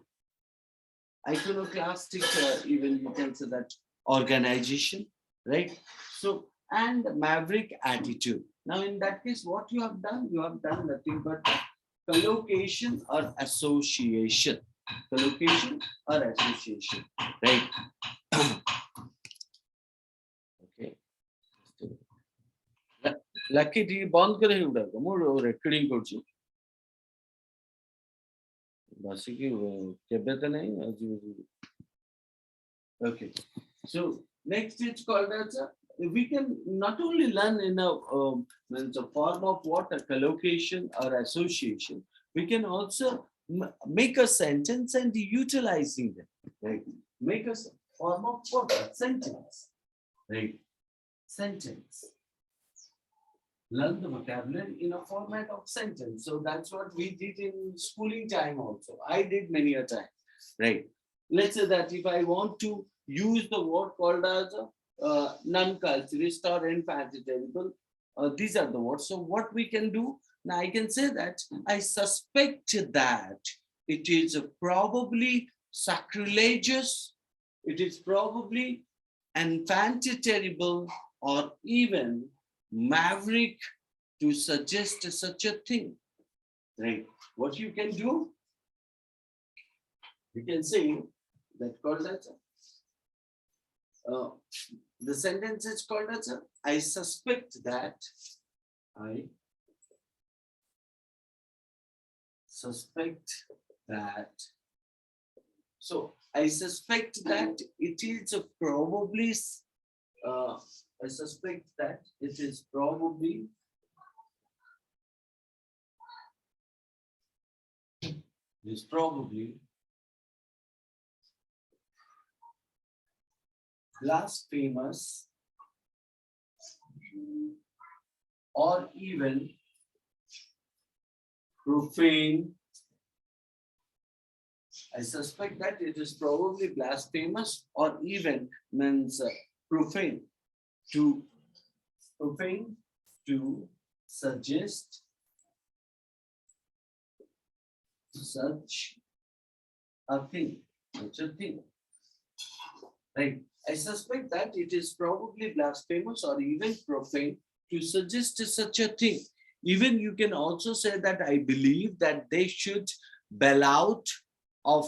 A: even you can say that organization, right? So, and maverick attitude. Now, in that case, what you have done nothing but collocation or association. Collocation or association, right? Okay. Lucky T बंद करे उड़ा मोर recording करছি বাসি কি কেবে তো নাই okay. So next it's called as we can not only learn in a form of what a collocation or association, we can also make a sentence and utilizing them, right? Make a form of what? A sentence, right? Sentence. Learn the vocabulary in a format of sentence. So that's what we did in schooling time also. I did many a time, right? Let's say that if I want to use the word called as non-culturist or infantile, these are the words. So what we can do, now I can say that I suspect that it is probably sacrilegious, it is probably infantile or even maverick to suggest such a thing, right? What you can do, you can say that called as the sentence is called as I suspect that so I suspect that it is probably I suspect that it is probably blasphemous or even profane. I suspect that it is probably blasphemous or even means profane to suggest such a thing, right? I suspect that it is probably blasphemous or even profane to suggest such a thing. Even you can also say that I believe that they should bail out of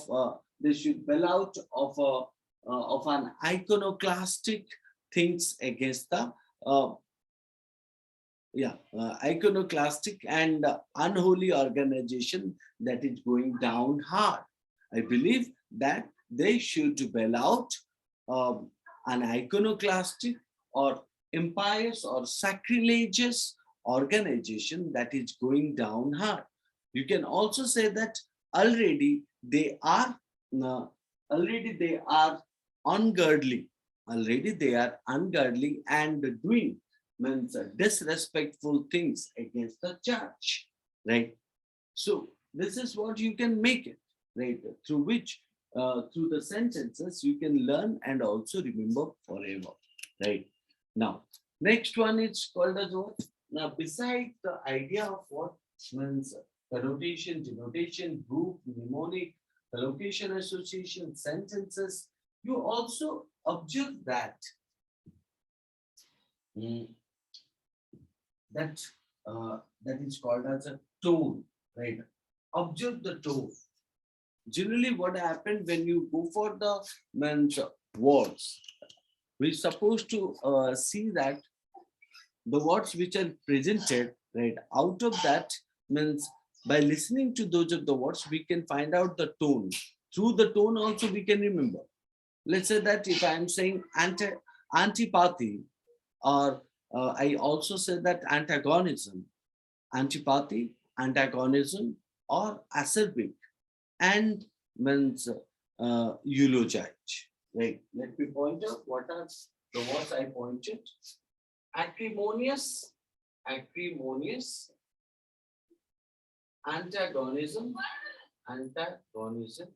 A: an iconoclastic things against the iconoclastic and unholy organization that is going down hard. I believe that they should bail out an iconoclastic or impious or sacrilegious organization that is going down hard. You can also say that already they are ungodly. Already they are ungodly and doing means disrespectful things against the church, right? So this is what you can make it, right? Through which through the sentences you can learn and also remember forever, right? Now Next one is called as what? Now, beside the idea of what means connotation, denotation, group, mnemonic, location association, sentences, you also observe that mm, that that is called as a tone, right? Observe the tone. Generally, what happened when you go for the means words, we're supposed to see that the words which are presented, right, out of that means by listening to those of the words, we can find out the tone. Through the tone also we can remember. Let's say that if I'm saying antipathy, or I also say that antagonism, antipathy, antagonism, or acerbic, and means eulogize, right? Let me point out what are the words I pointed. Acrimonious, acrimonious, antagonism, antagonism,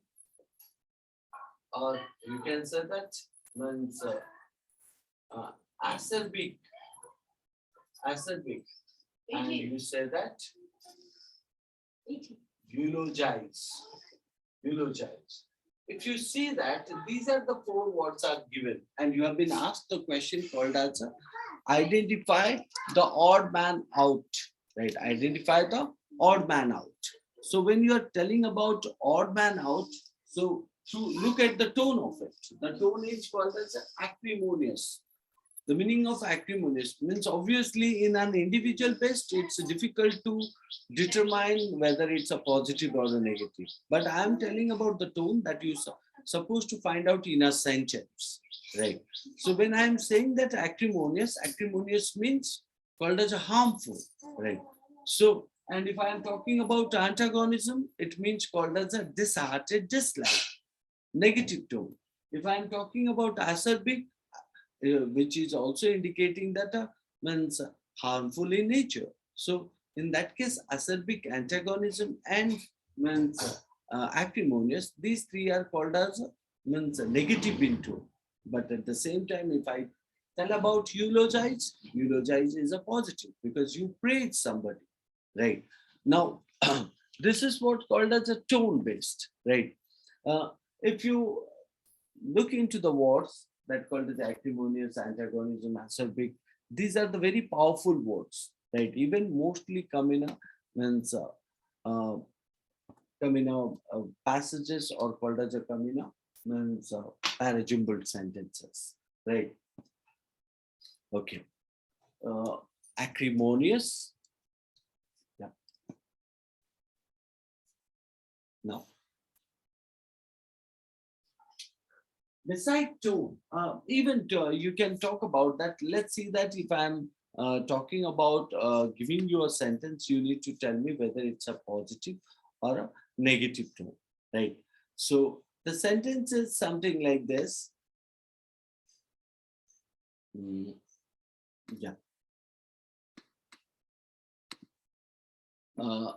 A: or you can say that means acerbic, acerbic, and you say that eulogize, eulogize. If you see that these are the four words are given, and you have been asked the question called as identify the odd man out, right? Identify the odd man out. So when you are telling about odd man out, so to look at the tone of it. The tone is called as acrimonious. The meaning of acrimonious means obviously in an individual based, it's difficult to determine whether it's a positive or a negative. But I'm telling about the tone that you supposed to find out in a sentence, right? So when I'm saying that acrimonious, acrimonious means called as a harmful, right? So, and if I'm talking about antagonism, it means called as a disheartened, dislike, negative tone. If I'm talking about acerbic, which is also indicating that means harmful in nature. So in that case, acerbic, antagonism, and means acrimonious, these three are called as means negative in tone. But at the same time, if I tell about eulogize, eulogize is a positive because you praise somebody, right? Now, this is what called as a tone based, right? If you look into the words that called as acrimonious, antagonism, acerbic, these are the very powerful words, right? Even mostly come in a means uh, come in a passages or called as a come in a means parajumbled sentences, right? Okay. Acrimonious. Yeah. Now, beside tone, even you can talk about that. Let's see that if I'm talking about giving you a sentence, you need to tell me whether it's a positive or a negative tone, right? So the sentence is something like this. Yeah. Uh,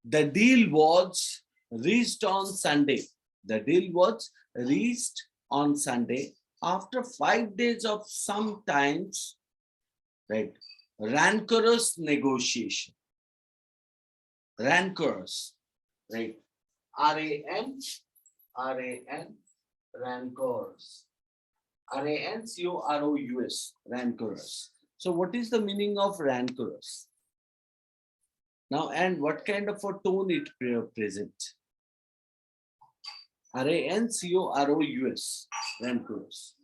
A: the deal was reached on Sunday. The deal was reached on Sunday after 5 days of sometimes, right, rancorous negotiation. Rancorous, right? R-A-N, R-A-N, rancorous. R-A-N-C-O-R-O-U-S, rancorous. So what is the meaning of rancorous? Now, and what kind of a tone it presents? R-A-N-C-O-R-O-U-S, rancorous.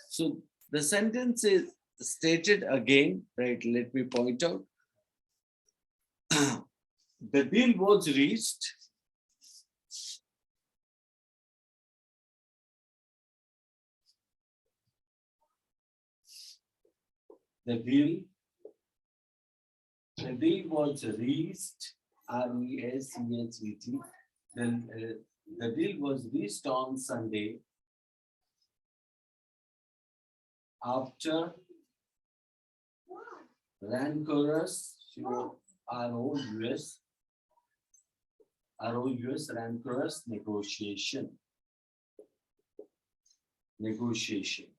A: So the sentence is stated again, right? Let me point out. The deal was reached. The deal was reached, R-E-S-E-H-E-T. Then the deal was reached on Sunday after rancorous, R-O-U-S, R-O-U-S, rancorous negotiation. Negotiations.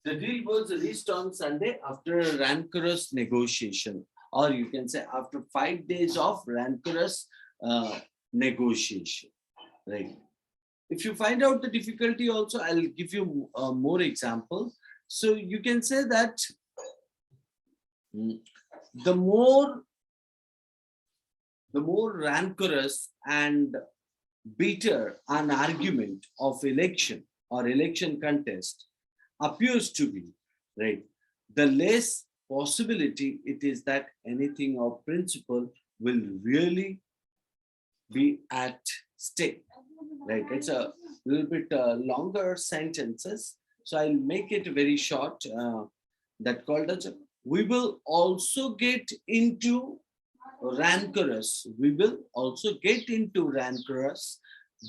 A: The deal was reached on Sunday after a rancorous negotiation, or you can say after 5 days of rancorous negotiation, right? If you find out the difficulty also, I'll give you more examples. So you can say that the more rancorous and bitter an argument of election or election contest appears to be, right, the less possibility it is that anything of principle will really be at stake, right? It's a little bit longer sentences, so I'll make it very short. That called as we will also get into rancorous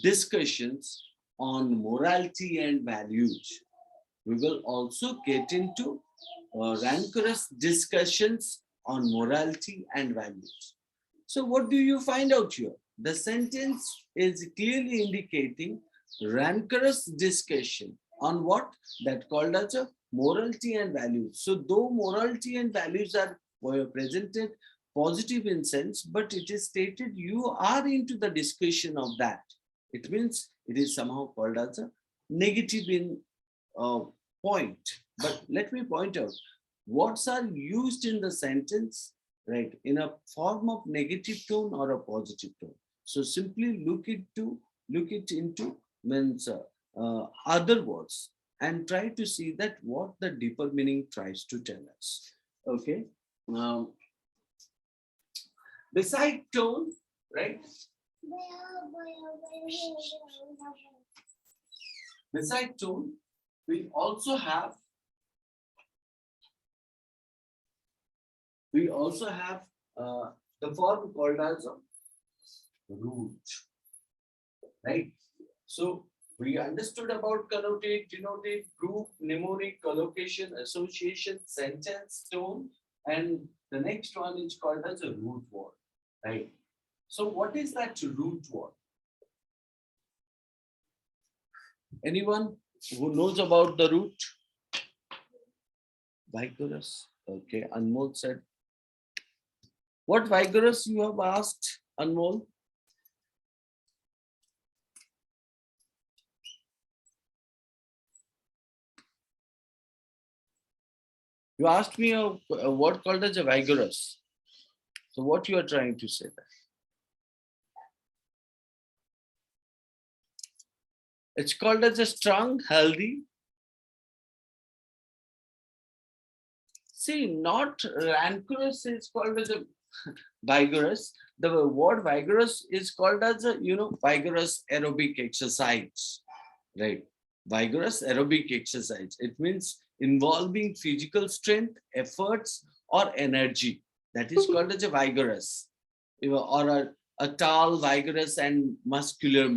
A: discussions on morality and values. We will also get into rancorous discussions on morality and values. So what do you find out here? The sentence is clearly indicating rancorous discussion on what? That called as a morality and values. So though morality and values are presented positive in sense, but it is stated you are into the discussion of that. It means it is somehow called as a negative in point. But let me point out, words are used in the sentence, right, in a form of negative tone or a positive tone. So simply look it into means other words and try to see that what the deeper meaning tries to tell us. Okay. Beside tone, right? Beside tone, we also have the form called as a root, right? So we understood about connotate, denotate, group, mnemonic, collocation, association, sentence, tone, and the next one is called as a root word, right? So what is that root word? Anyone who knows about the root? Vigorous. Okay, Anmol said. What vigorous you have asked, Anmol? You asked me a word called as a vigorous. So what you are trying to say there? It's called as a strong, healthy. See, not rancorous is called as a vigorous. The word vigorous is called as a, vigorous aerobic exercise, right? Vigorous aerobic exercise. It means involving physical strength, efforts, or energy. That is called as a vigorous, or a tall, vigorous, and muscular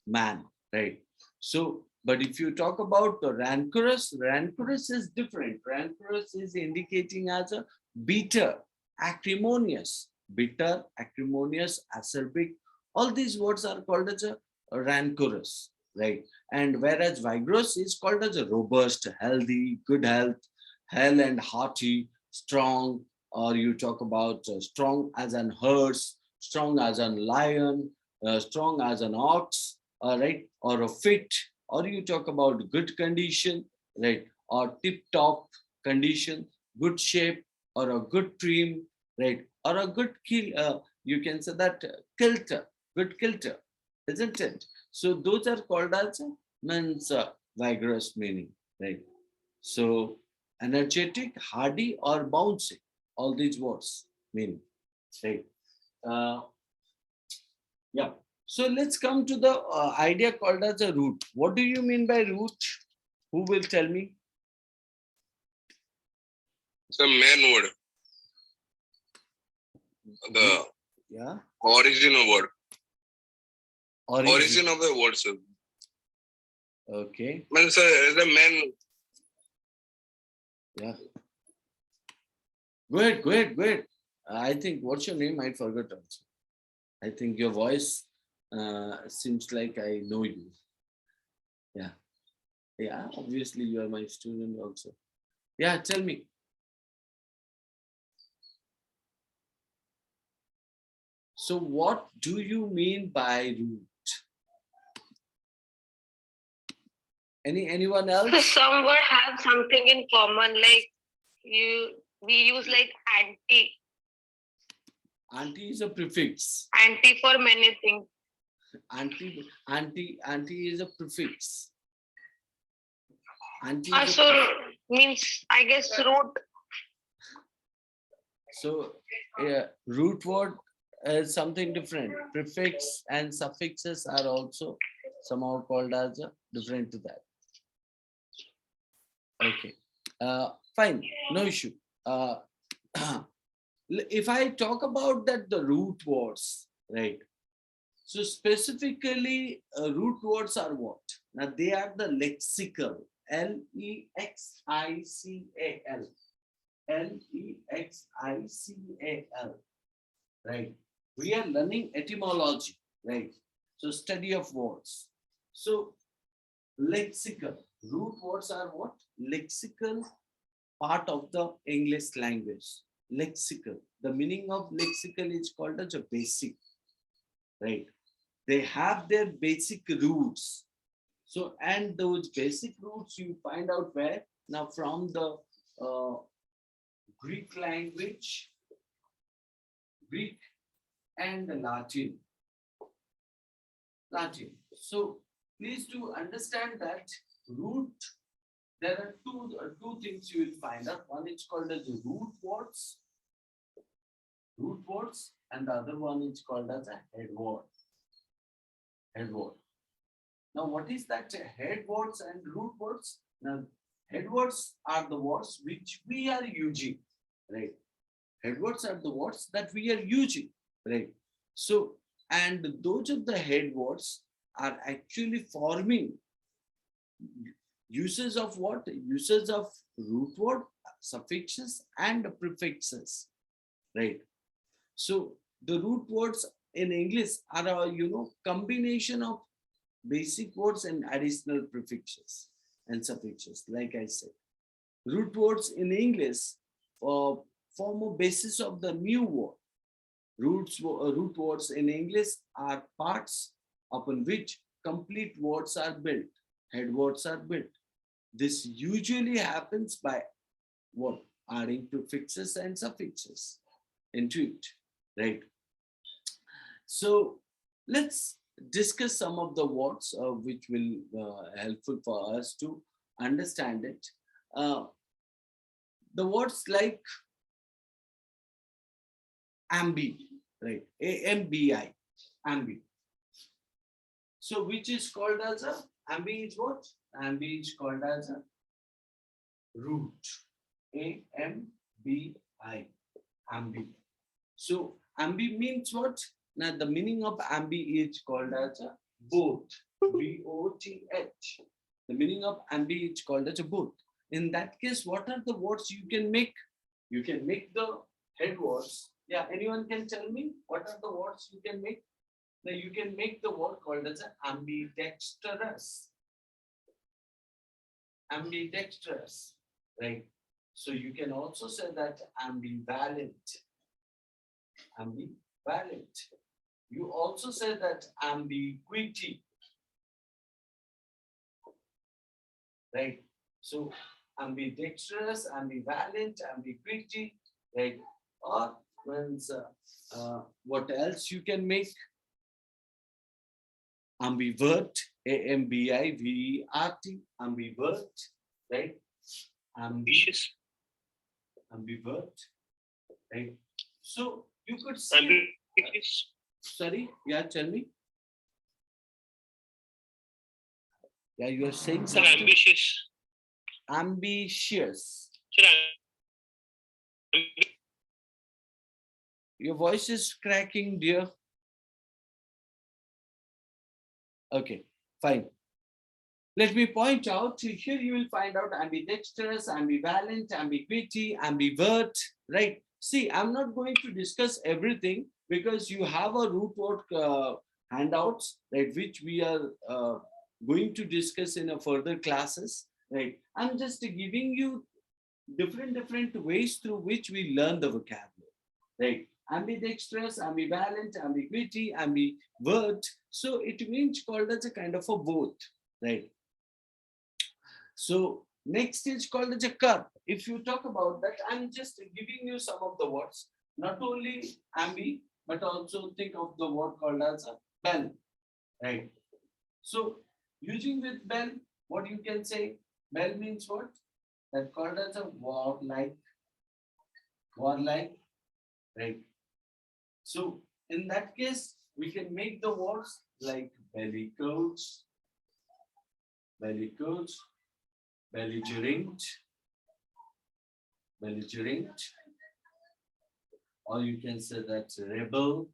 A: man, right? So, but if you talk about the rancorous is different. Rancorous is indicating as a bitter, acrimonious, acerbic. All these words are called as a rancorous, right? And whereas vigorous is called as a robust, healthy, good health, hale and hearty, strong, or you talk about strong as an horse, strong as a lion, strong as an ox, right? Or a fit, or you talk about good condition, right? Or tip-top condition, good shape, or a good trim, right? Or a good kill, you can say that kilter, good kilter, isn't it? So those are called as means vigorous meaning, right? So energetic, hardy, or bouncing, all these words mean, right? Uh, yeah. So let's come to the idea called as a root. What do you mean by root? Who will tell me?
D: It's a main word. The
A: Yeah.
D: origin of word.
A: Origin.
D: Origin of the word, sir.
A: Okay.
D: Means the main.
A: Yeah. Go ahead. I think, what's your name? I forgot also. I think your voice seems like I know you. Yeah. Yeah, obviously you are my student also. Yeah, tell me. So what do you mean by root? Anyone
C: So
A: else?
C: some word have something in common, like we use like
A: Anti is a prefix.
C: anti for many things.
A: Anti is a prefix. Anti is
C: Also means I guess root.
A: so root word is something different. Prefix and suffixes are also somehow called as different to that. Okay, fine, no issue. If I talk about that, the root words, right? So specifically, root words are what? Now they are the lexical, Lexical, Lexical, right? We are learning etymology, right? So study of words. So lexical, root words are what? Lexical part of the English language. Lexical. The meaning of lexical is called as a basic, right? They have their basic roots. So, and those basic roots you find out where? Now from the Greek language, Greek and the Latin. Latin. So please do understand that root, there are two things you will find out. One is called as the root words, and the other one is called as a head word. Head word. Now, what is that head words and root words? Now, head words are the words which we are using, right? Head words are the words that we are using, right? So, and those of the head words are actually forming uses of what? Uses of root word, suffixes, and prefixes, right? So, the root words in English are a combination of basic words and additional prefixes and suffixes. Like I said, root words in English form a basis of the new word. Root words in English are parts upon which complete words are built. Head words are built. This usually happens by what? Adding prefixes and suffixes into it, right? So let's discuss some of the words which will helpful for us to understand it. The words like ambi, right? AMBI, ambi. So which is called as a ambi is what? Ambi is called as a root. AMBI, ambi. So ambi means what? Now the meaning of ambi is called as a both. BOTH. The meaning of ambi is called as a both. In that case, what are the words you can make? You can make the head words. Yeah, anyone can tell me what are the words you can make? Now you can make the word called as an ambidextrous. Ambidextrous, right? So you can also say that ambivalent. Ambivalent. You also say that ambiguity, right? So ambidextrous, ambivalent, ambiguity, right? Or what else you can make? Ambivert, AMBIVERT, ambivert, right?
B: Ambitious.
A: Ambivert, right? So you could see.
B: Ambitious.
A: Sorry, yeah, tell me. Yeah, you are saying
B: Sir,
A: something.
B: ambitious.
A: Ambitious.
B: Sir,
A: Your voice is cracking, dear. Okay, fine. Let me point out, here you will find out ambidextrous, ambivalent, ambiguity, ambivert, right? See, I'm not going to discuss everything because you have a root word handouts, right, which we are going to discuss in a further classes, right? I'm just giving you different ways through which we learn the vocabulary, right? Ambidextrous, ambivalent, ambiguity, ambivert. So it means called as a kind of a both, right? So next is called as a curve. If you talk about that, I'm just giving you some of the words, not only ambi, but also think of the word called as a bell, right? So using with bell, what you can say, bell means what? That called as a warlike, right? So in that case, we can make the words like bellicose, belligerent, belligerent, or you can say that rebel.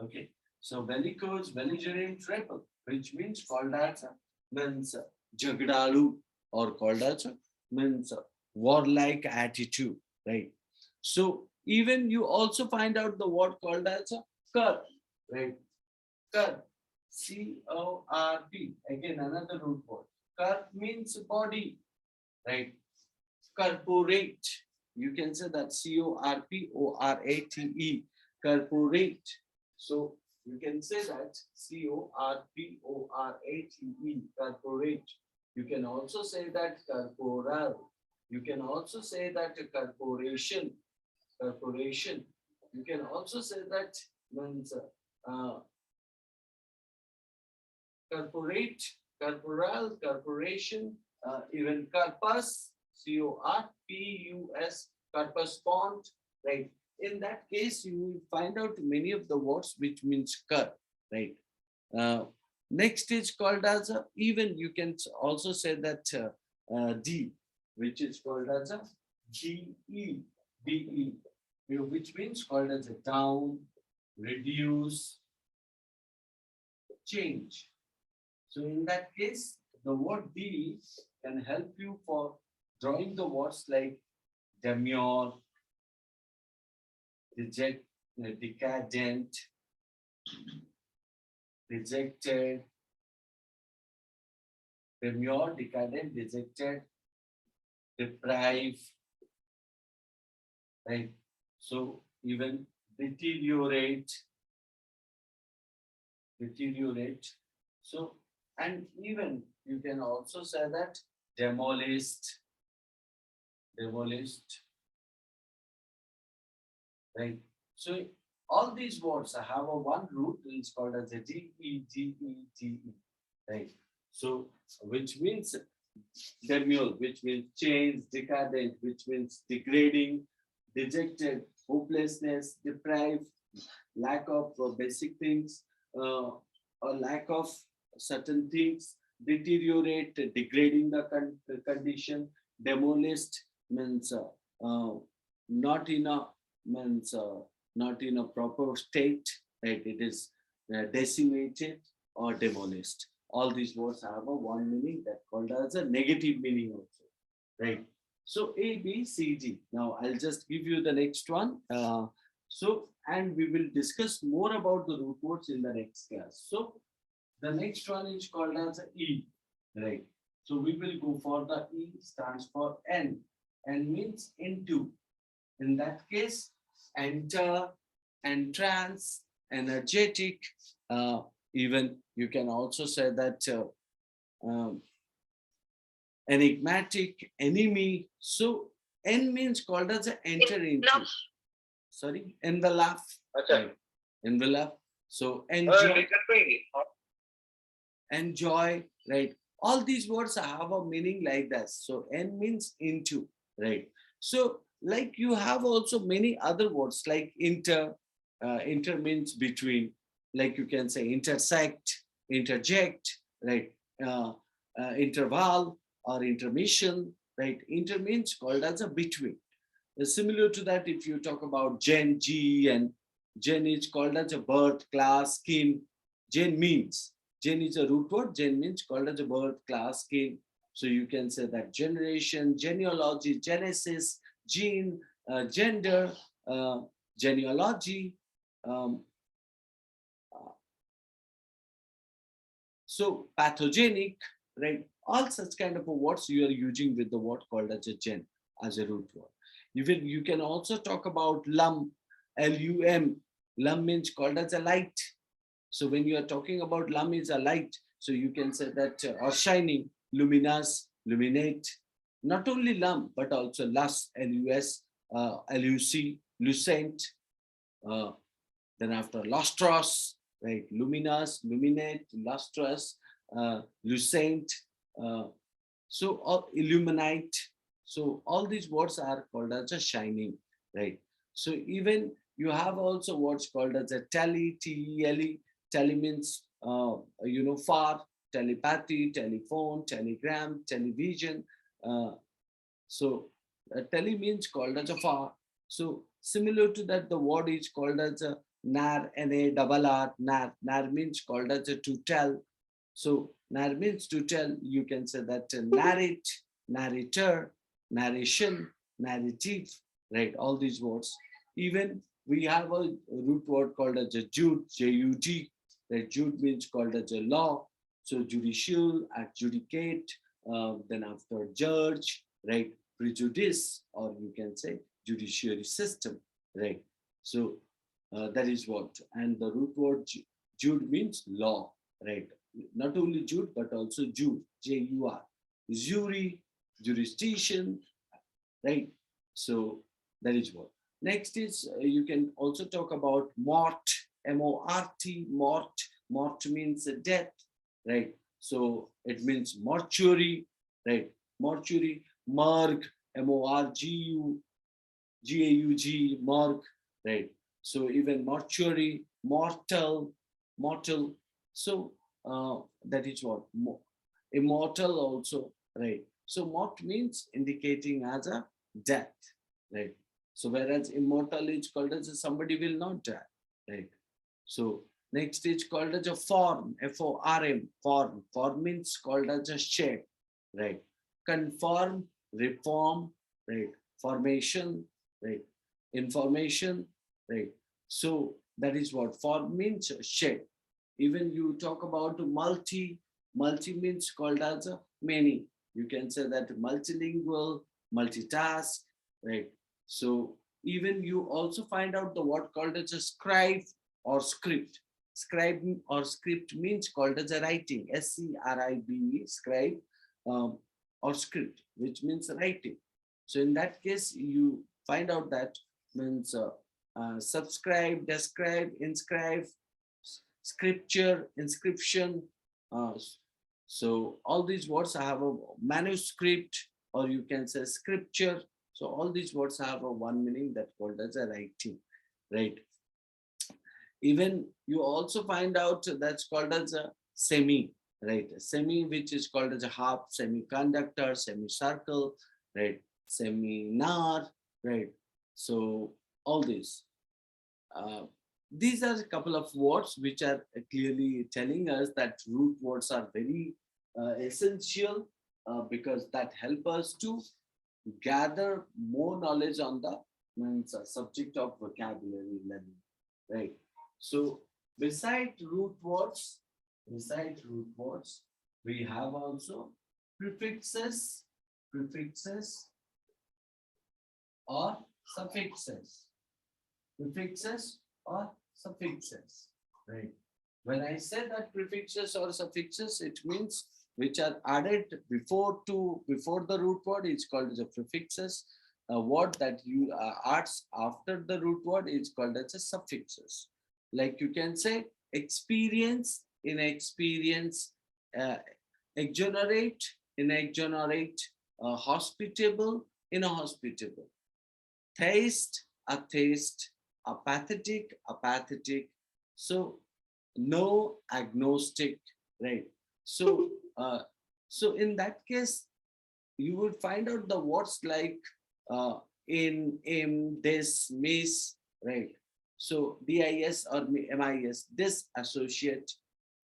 A: Okay, so bellicose, belligerent, rebel, which means called as means jagdalu, or called as means warlike attitude, right? So even you also find out the word called as a cur, right? Cur, C-O-R-P. Again, another root word. Cur means body, right? Corporate. You can say that C-O-R-P-O-R-A-T-E. Corporate. So you can say that C-O-R-P-O-R-A-T-E. Corporate. You can also say that corporal. You can also say that corporation. Corporation. You can also say that means corporate, corporal, corporation, even corpus, C-O-R-P-U-S, corpus pond, right? In that case, you will find out many of the words which means cur, right? Uh, Next is called as a, even you can also say that D, which is called as a G-E, D-E, which means called as a down, reduce, change. So in that case, the word D can help you for drawing the words like demure, decadent, rejected, demure, decadent, dejected, deprive, right? So even deteriorate. So, and even you can also say that demolished, right? So all these words have a one root, it's called as a D-E-G-E-T-E, right? So which means demure, which means change, decadent, which means degrading, dejected, hopelessness, deprived, lack of basic things, or lack of certain things, deteriorate, degrading the condition, demolished means not in a means not in a proper state, right? It is decimated or demolished. All these words have a one meaning that called as a negative meaning also, right? So A, B, C, D. Now I'll just give you the next one. And we will discuss more about the root words in the next class. So the next one is called as E, right? So we will go for the E, stands for N. N means into. In that case, enter, entrance, energetic. Even you can also say that um, enigmatic, enemy. So N means called as a enter into. Sorry, envelope. Right. Envelope. So enjoy, right? All these words have a meaning like that. So N means into, right? So like you have also many other words like inter. Inter means between, like you can say intersect, interject, right? Uh, Interval or intermission, right? Inter means called as a between. Similar to that, if you talk about gen, G, and gen is called as a birth, class, skin. Gen is a root word. Gen means called as a birth, class, skin. So you can say that generation, genealogy, genesis, gene, gender, genealogy, um, So pathogenic, right? All such kind of words you are using with the word called as a gen, as a root word. Even you can also talk about lum, L-U-M. Lum means called as a light. So when you are talking about lum is a light, so you can say that or shining, luminous, luminate. Not only lum, but also lus, L-U-S, L-U-C, lucent. Uh, then after lustrous, right? Luminous, luminate, lustrous, lucent. Uh, illuminate. So all these words are called as a shining, right? So even you have also words called as a tele, T-E-L-E. Tele means far, telepathy, telephone, telegram, television. Uh, tele means called as a far. So similar to that, the word is called as a nar, N-A-R-R, nar. Nar means called as a to tell. So nar means to tell. You can say that narrate, narrator, narration, narrative, right? All these words. Even we have a root word called as a Jude, J-U-D. That Jude means called as a law. So judicial, adjudicate, then after judge, right? Prejudice, or you can say judiciary system, right? So that is what. And the root word Jude means law, right? Not only Jude, but also Jude, J-U-R. Jury, jurisdiction, right? So that is what. Next is you can also talk about mort, M-O-R-T, mort. Mort means death, right? So it means mortuary, right? Mortuary, morgue, M-O-R-G-U, G-A-U-G, morgue, right? So even mortuary, mortal, mortal. So that is what, immortal also, right? So mort means indicating as a death, right? So whereas immortal is called as a somebody will not die, right? So next is called as a form, F-O-R-M, form. Form means called as a shape, right? Conform, reform, right? Formation, right? Information, right? So that is what form means, shape. Even you talk about multi, multi means called as a many. You can say that multilingual, multitask, right? So even you also find out the word called as a scribe or script. Scribe or script means called as a writing, S-C-R-I-B-E, scribe, or script, which means writing. So in that case, you find out that means subscribe, describe, inscribe, scripture, inscription. Uh, so all these words have a manuscript, or you can say scripture. So all these words have a one meaning that called as a writing, right? Even you also find out that's called as a semi, right? Semi, which is called as a half, semiconductor, semicircle, right? Seminar, right? So all these. These are a couple of words which are clearly telling us that root words are very essential because that help us to gather more knowledge on the subject of vocabulary learning, right? So beside root words, we have also prefixes, prefixes or suffixes, prefixes or suffixes, right? When I say that prefixes or suffixes, it means which are added before the root word is called as a prefixes. A word that you adds after the root word is called as a suffixes. Like you can say experience in experience, uh, exonerate in exonerate, hospitable in a hospitable, taste, atheist, apathetic, apathetic. So no agnostic, right? So so in that case, you would find out the words like in, this, miss, right? So dis or mis, disassociate,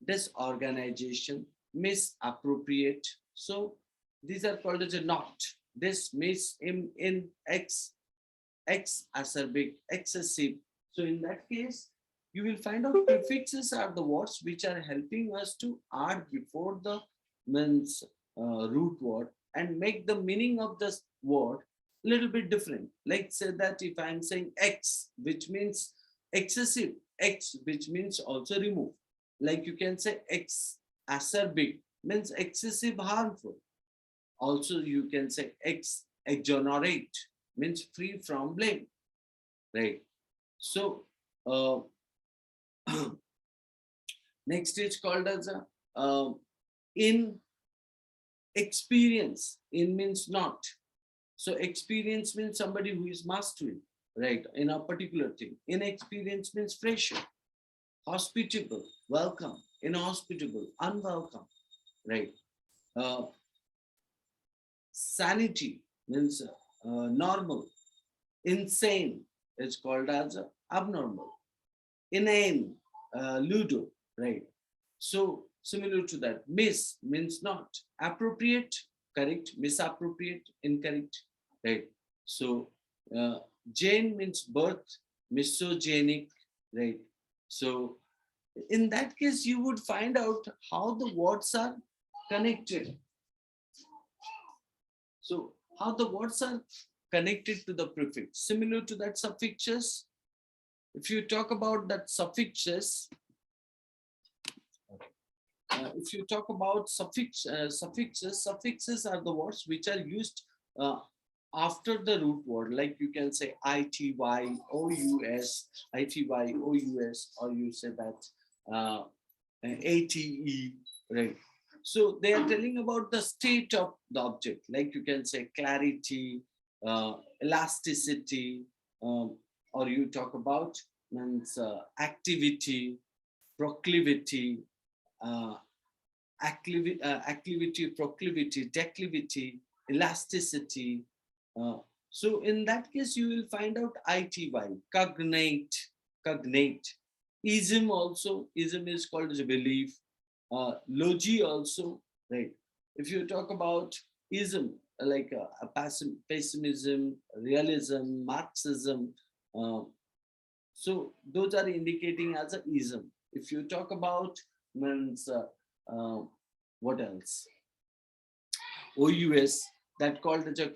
A: disorganization, misappropriate. So these are called as a not. This, miss, in, x, acerbic, excessive. So in that case, you will find out prefixes are the words which are helping us to add before the means root word and make the meaning of the word a little bit different. Like say that if I'm saying X, which means excessive, X, which means also remove. Like you can say X acerbic means excessive harmful. Also you can say exonerate means free from blame, right? So uh, next is called as a in experience. In means not. So experience means somebody who is mastering, right, in a particular thing. Inexperience means fresher. Hospitable, welcome. Inhospitable, unwelcome, right? Uh, Sanity means normal. Insane is called as abnormal. Inane, ludo, right? So similar to that, miss means not. Appropriate, correct. Misappropriate, incorrect, right? So Jane means birth, misogenic, right? So in that case, you would find out how the words are connected. So how the words are connected to the prefix. Similar to that suffixes, if you talk about that suffixes, if you talk about suffixes are the words which are used uh, after the root word. Like you can say ity, ous, ity, ous, or you say that ate, right? So they are telling about the state of the object. Like you can say clarity, elasticity, or you talk about means activity, proclivity, uh, acclivity, proclivity, declivity, elasticity. Uh, so in that case, you will find out ity, cognate, cognate. Ism also, ism is called as a belief. Logi also, right? If you talk about ism, like a pessimism, realism, Marxism, uh, so those are indicating as a ism. If you talk about means uh, what else? OUS, that called as a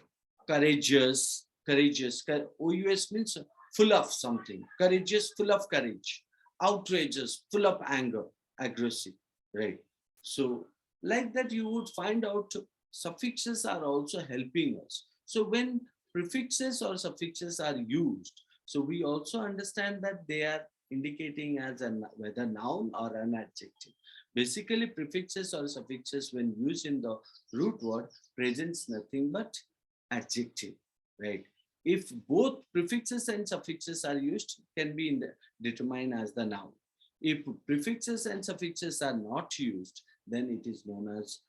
A: courageous, courageous. OUS means full of something. Courageous, full of courage. Outrageous, full of anger, aggressive, right? So like that, you would find out suffixes are also helping us. So when prefixes or suffixes are used, so we also understand that they are indicating as a whether noun or an adjective. Basically, prefixes or suffixes when used in the root word presents nothing but adjective, right? If both prefixes and suffixes are used, can be determined as the noun. If prefixes and suffixes are not used, then it is known as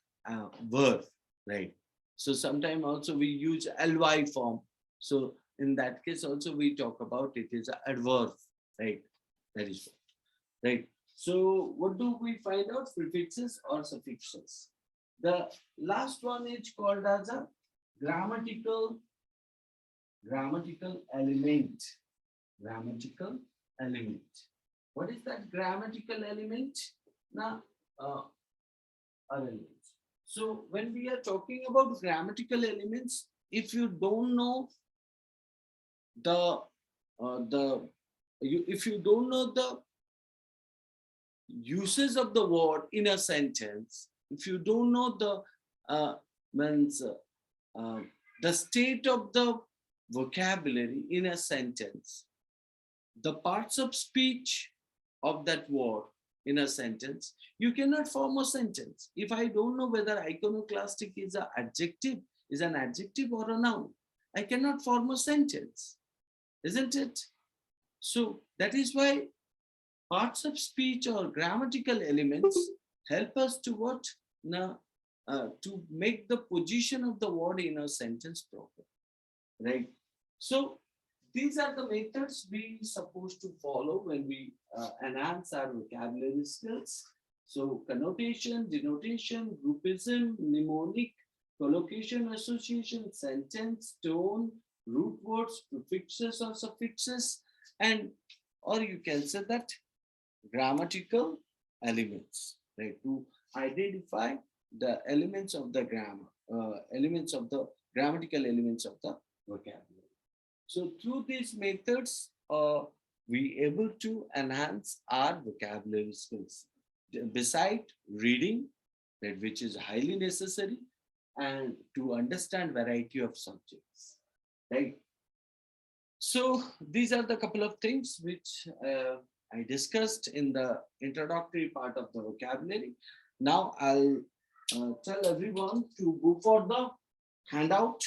A: verb, right? So sometimes also we use ly form. So in that case also we talk about it is an adverb, right? That is what, right? So what do we find out? Prefixes or suffixes. The last one is called as a grammatical element. Grammatical element. What is that grammatical element? Now, elements. So when we are talking about grammatical elements, if you don't know if you don't know the uses of the word in a sentence, if you don't know the means the state of the vocabulary in a sentence, the parts of speech of that word in a sentence, you cannot form a sentence. If I don't know whether iconoclastic is an adjective, or a noun, I cannot form a sentence, isn't it? So that is why parts of speech or grammatical elements help us to what? Now, to make the position of the word in a sentence proper, right? So these are the methods we supposed to follow when we enhance our vocabulary skills. So connotation, denotation, groupism, mnemonic, collocation, association, sentence, tone, root words, prefixes or suffixes, and or you can say that grammatical elements, right? To identify the elements of the grammar, elements of the grammatical elements of the vocabulary. So through these methods, we able to enhance our vocabulary skills. Beside reading, right, which is highly necessary, and to understand variety of subjects, right? So these are the couple of things which I discussed in the introductory part of the vocabulary. Now I'll tell everyone to go for the handout.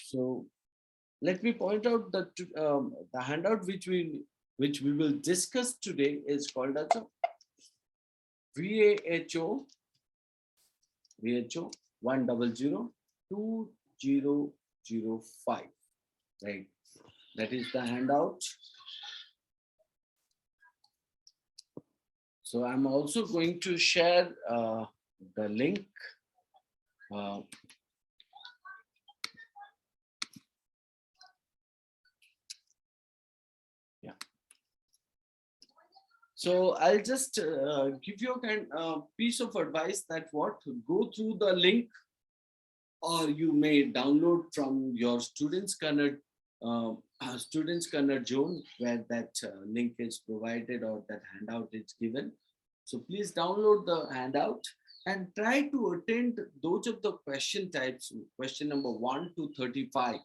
A: So let me point out that the handout which we will discuss today is called as a VAHO 1002005, right? That is the handout. So I'm also going to share the link. Yeah. So I'll just give you a kind piece of advice that what, go through the link, or you may download from your Students Kannada zone, where that link is provided or that handout is given. So please download the handout and try to attend those of the question types, question number 1 to 35,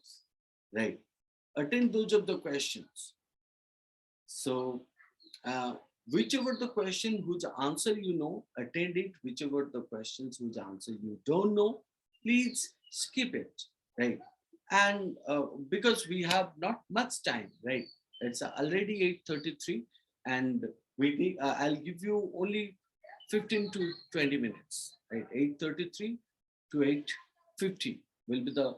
A: right? Attend those of the questions. So whichever the question whose answer you know, attend it. Whichever the questions whose answer you don't know, please skip it, right? And because we have not much time, right? It's already 8:33, and I'll give you only 15 to 20 minutes, right? 8:33 to 8:50 will be the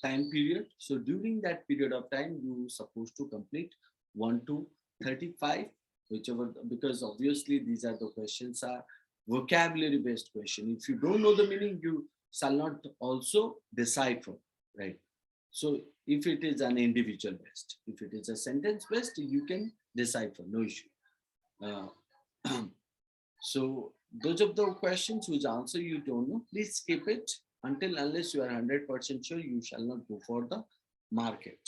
A: time period. So during that period of time, you supposed to complete 1 to 35, whichever, because obviously these are the questions are vocabulary based question. If you don't know the meaning, you shall not also decipher, right? So if it is an individual based, if it is a sentence based, you can decipher, no issue. So those of the questions whose answer you don't know, please skip it until unless you are 100% sure, you shall not go for the market.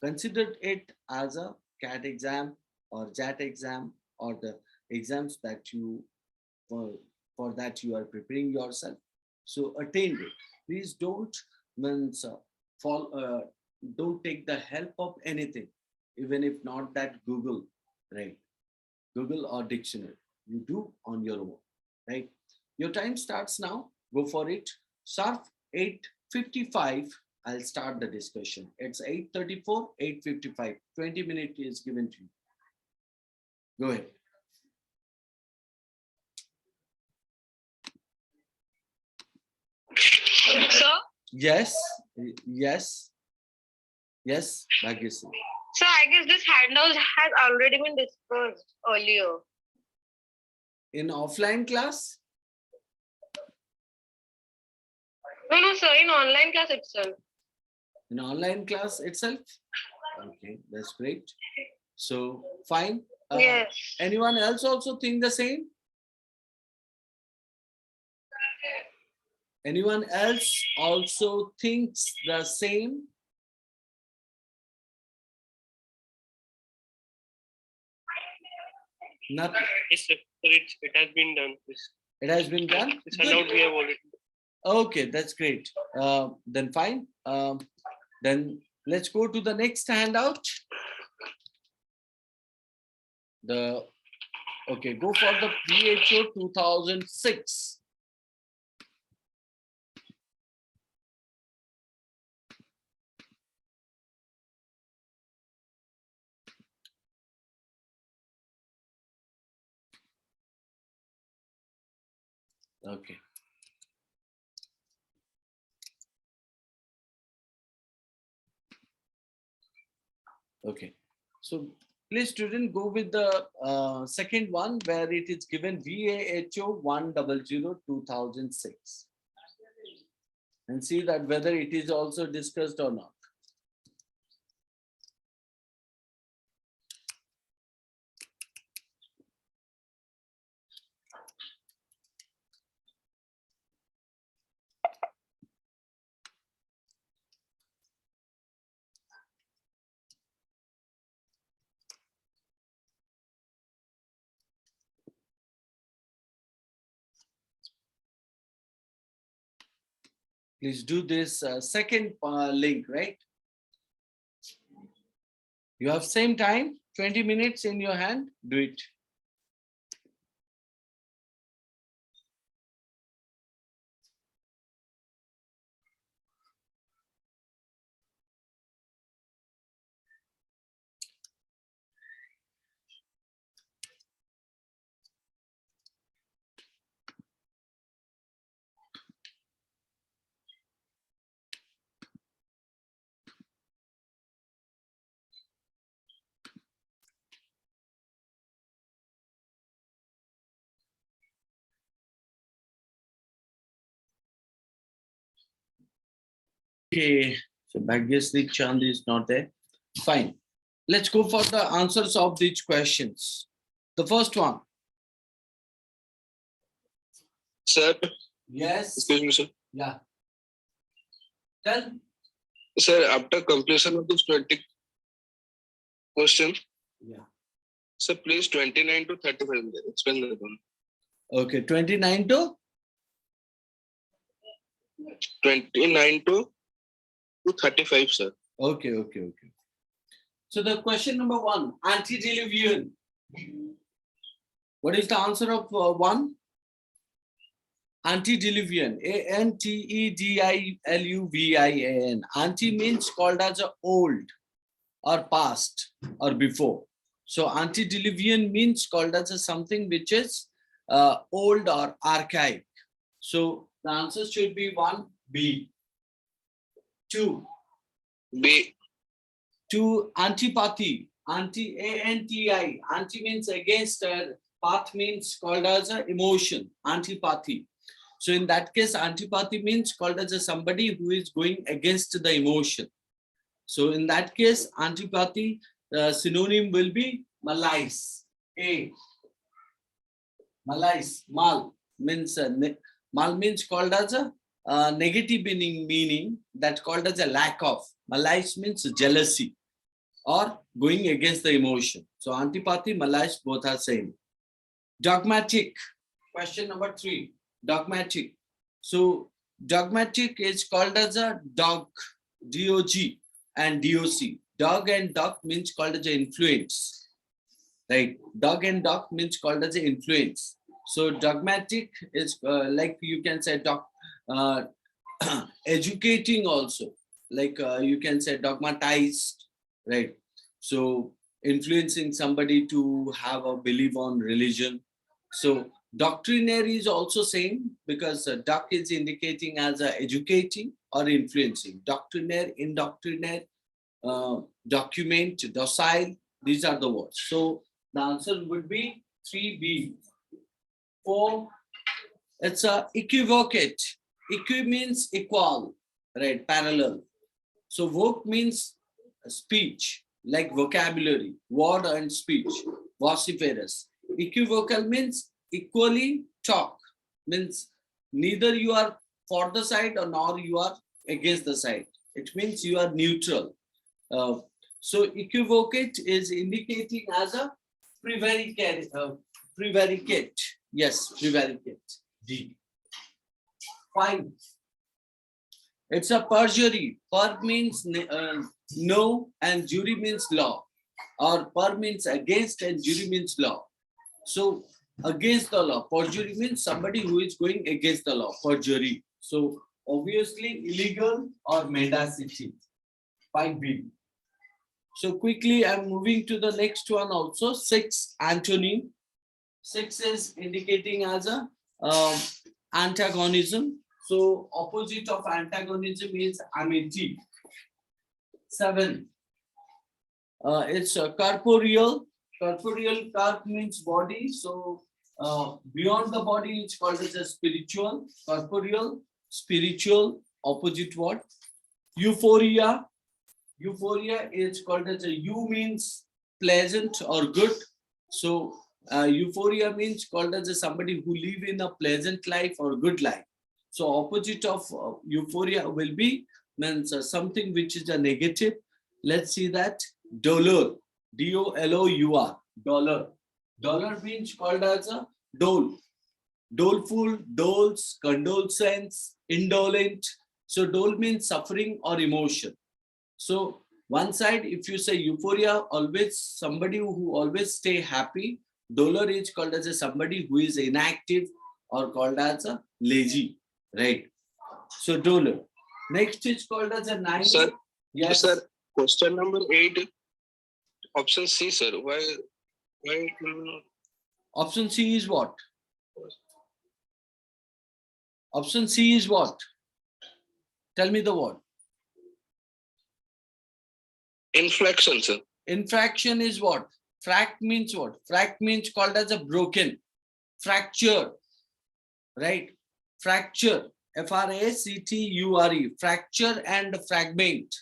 A: Consider it as a CAT exam or JAT exam, or the exams that you for that you are preparing yourself. So attend it. Please don't don't take the help of anything, even if not that Google, right? Google or dictionary. You do on your own, right? Your time starts now. Go for it. Sharp 8:55. I'll start the discussion. It's 8:34, 8:55. 20 minutes is given to you. Go ahead.
C: Sir?
A: Yes, yes, yes, Bhagyasri.
C: So I guess this handout has already been discussed earlier.
A: In offline class?
C: No, sir, in online class itself.
A: In online class itself? Okay, that's great. So, fine.
C: Yes.
A: Anyone else also think the same? Anyone else also thinks the same? Nothing.
B: Yes, sir. It has been done.
A: It has been done?
B: This handout we have already.
A: Okay, that's great. Then fine. Then let's go to the next handout. Okay, go for the VAHO 2006. Okay. Okay. So please student go with the second one where it is given VAHO 1002006 and see that whether it is also discussed or not. Please do this second link, right? You have same time, 20 minutes in your hand, do it. Okay, so Bhagyasri Chand is not there. Fine. Let's go for the answers of these questions. The first one.
D: Sir,
A: Yes.
D: excuse me, sir.
A: Yeah. Tell.
D: Sir, after completion of this 20 question,
A: Yeah.
D: sir, please 29 to 35. Explain that one.
A: Okay, 29 to
D: 29 to 35, sir.
A: okay. So the question number one, antediluvian. What is the answer of one? Antediluvian. Antediluvian. Anti means called as a old or past or before. So antediluvian means called as a something which is old or archaic. So the answer should be one, B. Two.
D: B.
A: To antipathy, anti anti means against, path means called as a emotion, antipathy. So in that case, antipathy means called as a somebody who is going against the emotion. So in that case, antipathy synonym will be malice. A. Malice, mal means mal means called as a negative meaning that called as a lack of. Malice means jealousy or going against the emotion. So antipathy, malice, both are same. Dogmatic. Question number 3. Dogmatic. So dogmatic is called as a dog, D-O-G and D-O-C. Dog and dog means called as an influence. Right? Dog and dog means called as an influence. So dogmatic is like you can say educating also. Like you can say dogmatized, right? So influencing somebody to have a belief on religion. So doctrinary is also same because doc is indicating as a educating or influencing. Doctrinaire, indoctrinaire, document, docile, these are the words. So the answer would be 3B. 4, it's a equivocate. Equi means equal, right? Parallel. So voc means speech, like vocabulary, word and speech, vociferous. Equivocal means equally talk, means neither you are for the side or nor you are against the side. It means you are neutral. So equivocate is indicating as a prevaricate. Prevaricate. Yes, prevaricate. D. 5. It's a perjury. Per means no and jury means law. Or per means against and jury means law. So against the law. Perjury means somebody who is going against the law. Perjury. So obviously illegal or mendacity. 5B. So quickly I'm moving to the next one also. 6, antony. 6 is indicating as a antagonism. So opposite of antagonism is amity. 7, it's corporeal. Corporeal, carp means body. So beyond the body, it's called as a spiritual. Corporeal, spiritual, opposite word. Euphoria. Euphoria is called as a U means pleasant or good. So euphoria means called as a somebody who live in a pleasant life or good life. So opposite of euphoria will be means something which is a negative. Let's see that. Dolor. D-O-L-O-U-R. Dolor. Dolor means called as a dole. Doleful, doles, condolence, indolent, So dole means suffering or emotion. So one side, if you say euphoria, always somebody who always stay happy. Dolor is called as a somebody who is inactive or called as a lazy, right? So dolor. Next is called as a nine.
D: Sir,
A: Yes.
D: sir, question number 8, option C, sir. Why it will not?
A: Option C is what? Option C is what? Tell me the word.
D: Inflection, sir.
A: Infraction is what? Fract means what? Fract means called as a broken, fracture, right? Fracture, Fracture, fracture and fragment,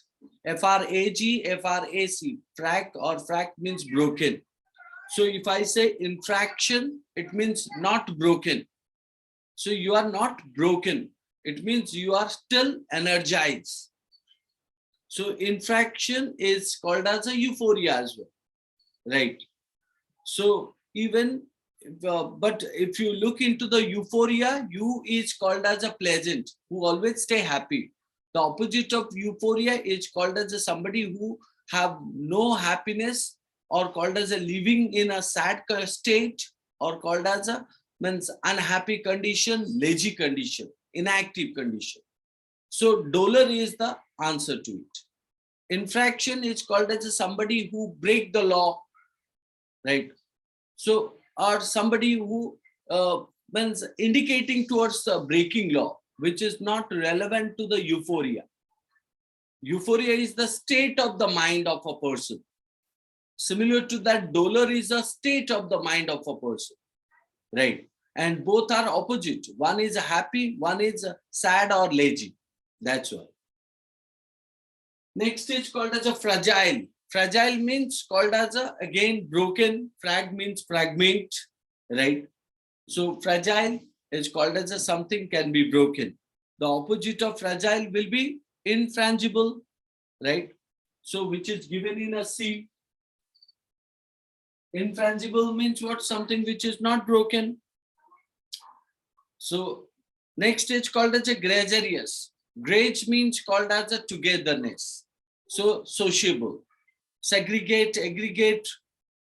A: Frac, frac or frac means broken. So if I say infraction, it means not broken. So you are not broken. It means you are still energized. So infraction is called as a euphoria as well, right? So even, but if you look into the euphoria, you is called as a pleasant, who always stay happy. The opposite of euphoria is called as a somebody who have no happiness, or called as a living in a sad state, or called as a means unhappy condition, lazy condition, inactive condition. So dolor is the answer to it. Infraction is called as a somebody who break the law, right? So, or somebody who means indicating towards the breaking law, which is not relevant to the euphoria. Euphoria is the state of the mind of a person. Similar to that, dolor is a state of the mind of a person, right? And both are opposite. One is happy, one is sad or lazy. That's why. Next is called as a fragile. Fragile means called as a, again, broken. Frag means fragment, right? So fragile is called as a something can be broken. The opposite of fragile will be infrangible, right? So which is given in a C. Infrangible means what? Something which is not broken. So next is called as a gregarious. Grage means called as a togetherness. So sociable. Segregate, aggregate,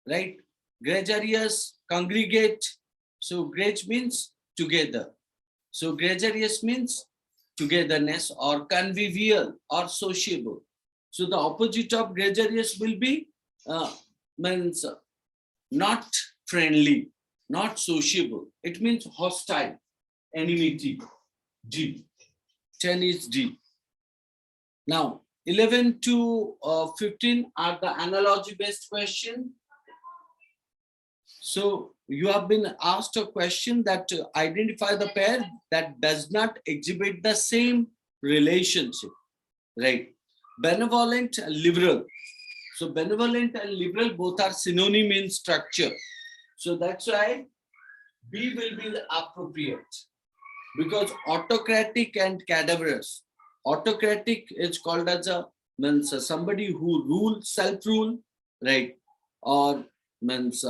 A: right? Gregarious, congregate. So grage means together. So gregarious means togetherness, or convivial or sociable. So the opposite of gregarious will be means not friendly, not sociable. It means hostile, enmity. D. 10 is D. Now 11 to 15 are the analogy based question. So you have been asked a question that identify the pair that does not exhibit the same relationship, right? Benevolent and liberal. So benevolent and liberal both are synonym in structure. So that's why B will be the appropriate, because autocratic and cadaverous. Autocratic is called as a means somebody who rules, self-rule, right? Or means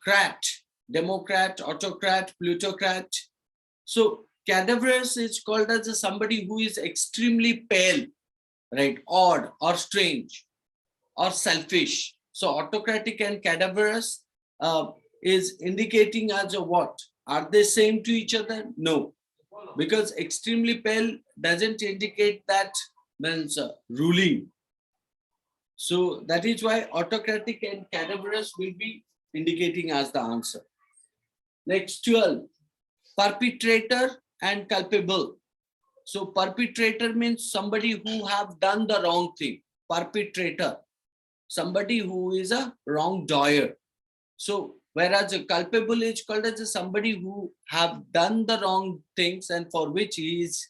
A: crat, democrat, autocrat, plutocrat. So cadaverous is called as a somebody who is extremely pale, right? Odd or strange or selfish. So autocratic and cadaverous is indicating as a what? Are they same to each other? No, because extremely pale doesn't indicate that means ruling. So that is why autocratic and cadaverous will be indicating as the answer. Next 12, perpetrator and culpable. So perpetrator means somebody who have done the wrong thing. Perpetrator, somebody who is a wrongdoer. So whereas a culpable is called as somebody who have done the wrong things and for which he is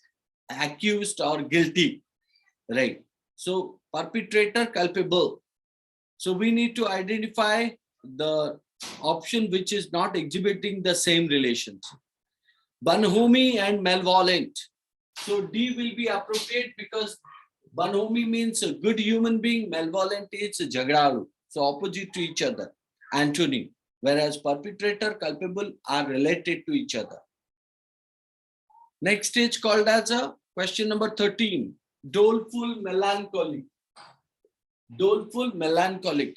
A: accused or guilty, right? So perpetrator, culpable. So we need to identify the option which is not exhibiting the same relations. Bonhomie and malevolent. So D will be appropriate because bonhomie means a good human being, malevolent is jagdalu. So opposite to each other, antony. Whereas perpetrator, culpable are related to each other. Next stage called as a question number 13, doleful melancholy. Doleful melancholic.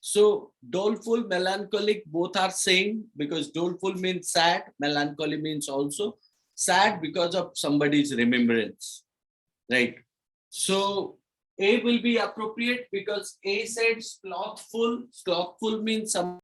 A: So doleful melancholic both are same, because doleful means sad, melancholy means also sad because of somebody's remembrance, right? So A will be appropriate because A said slothful. Slothful means some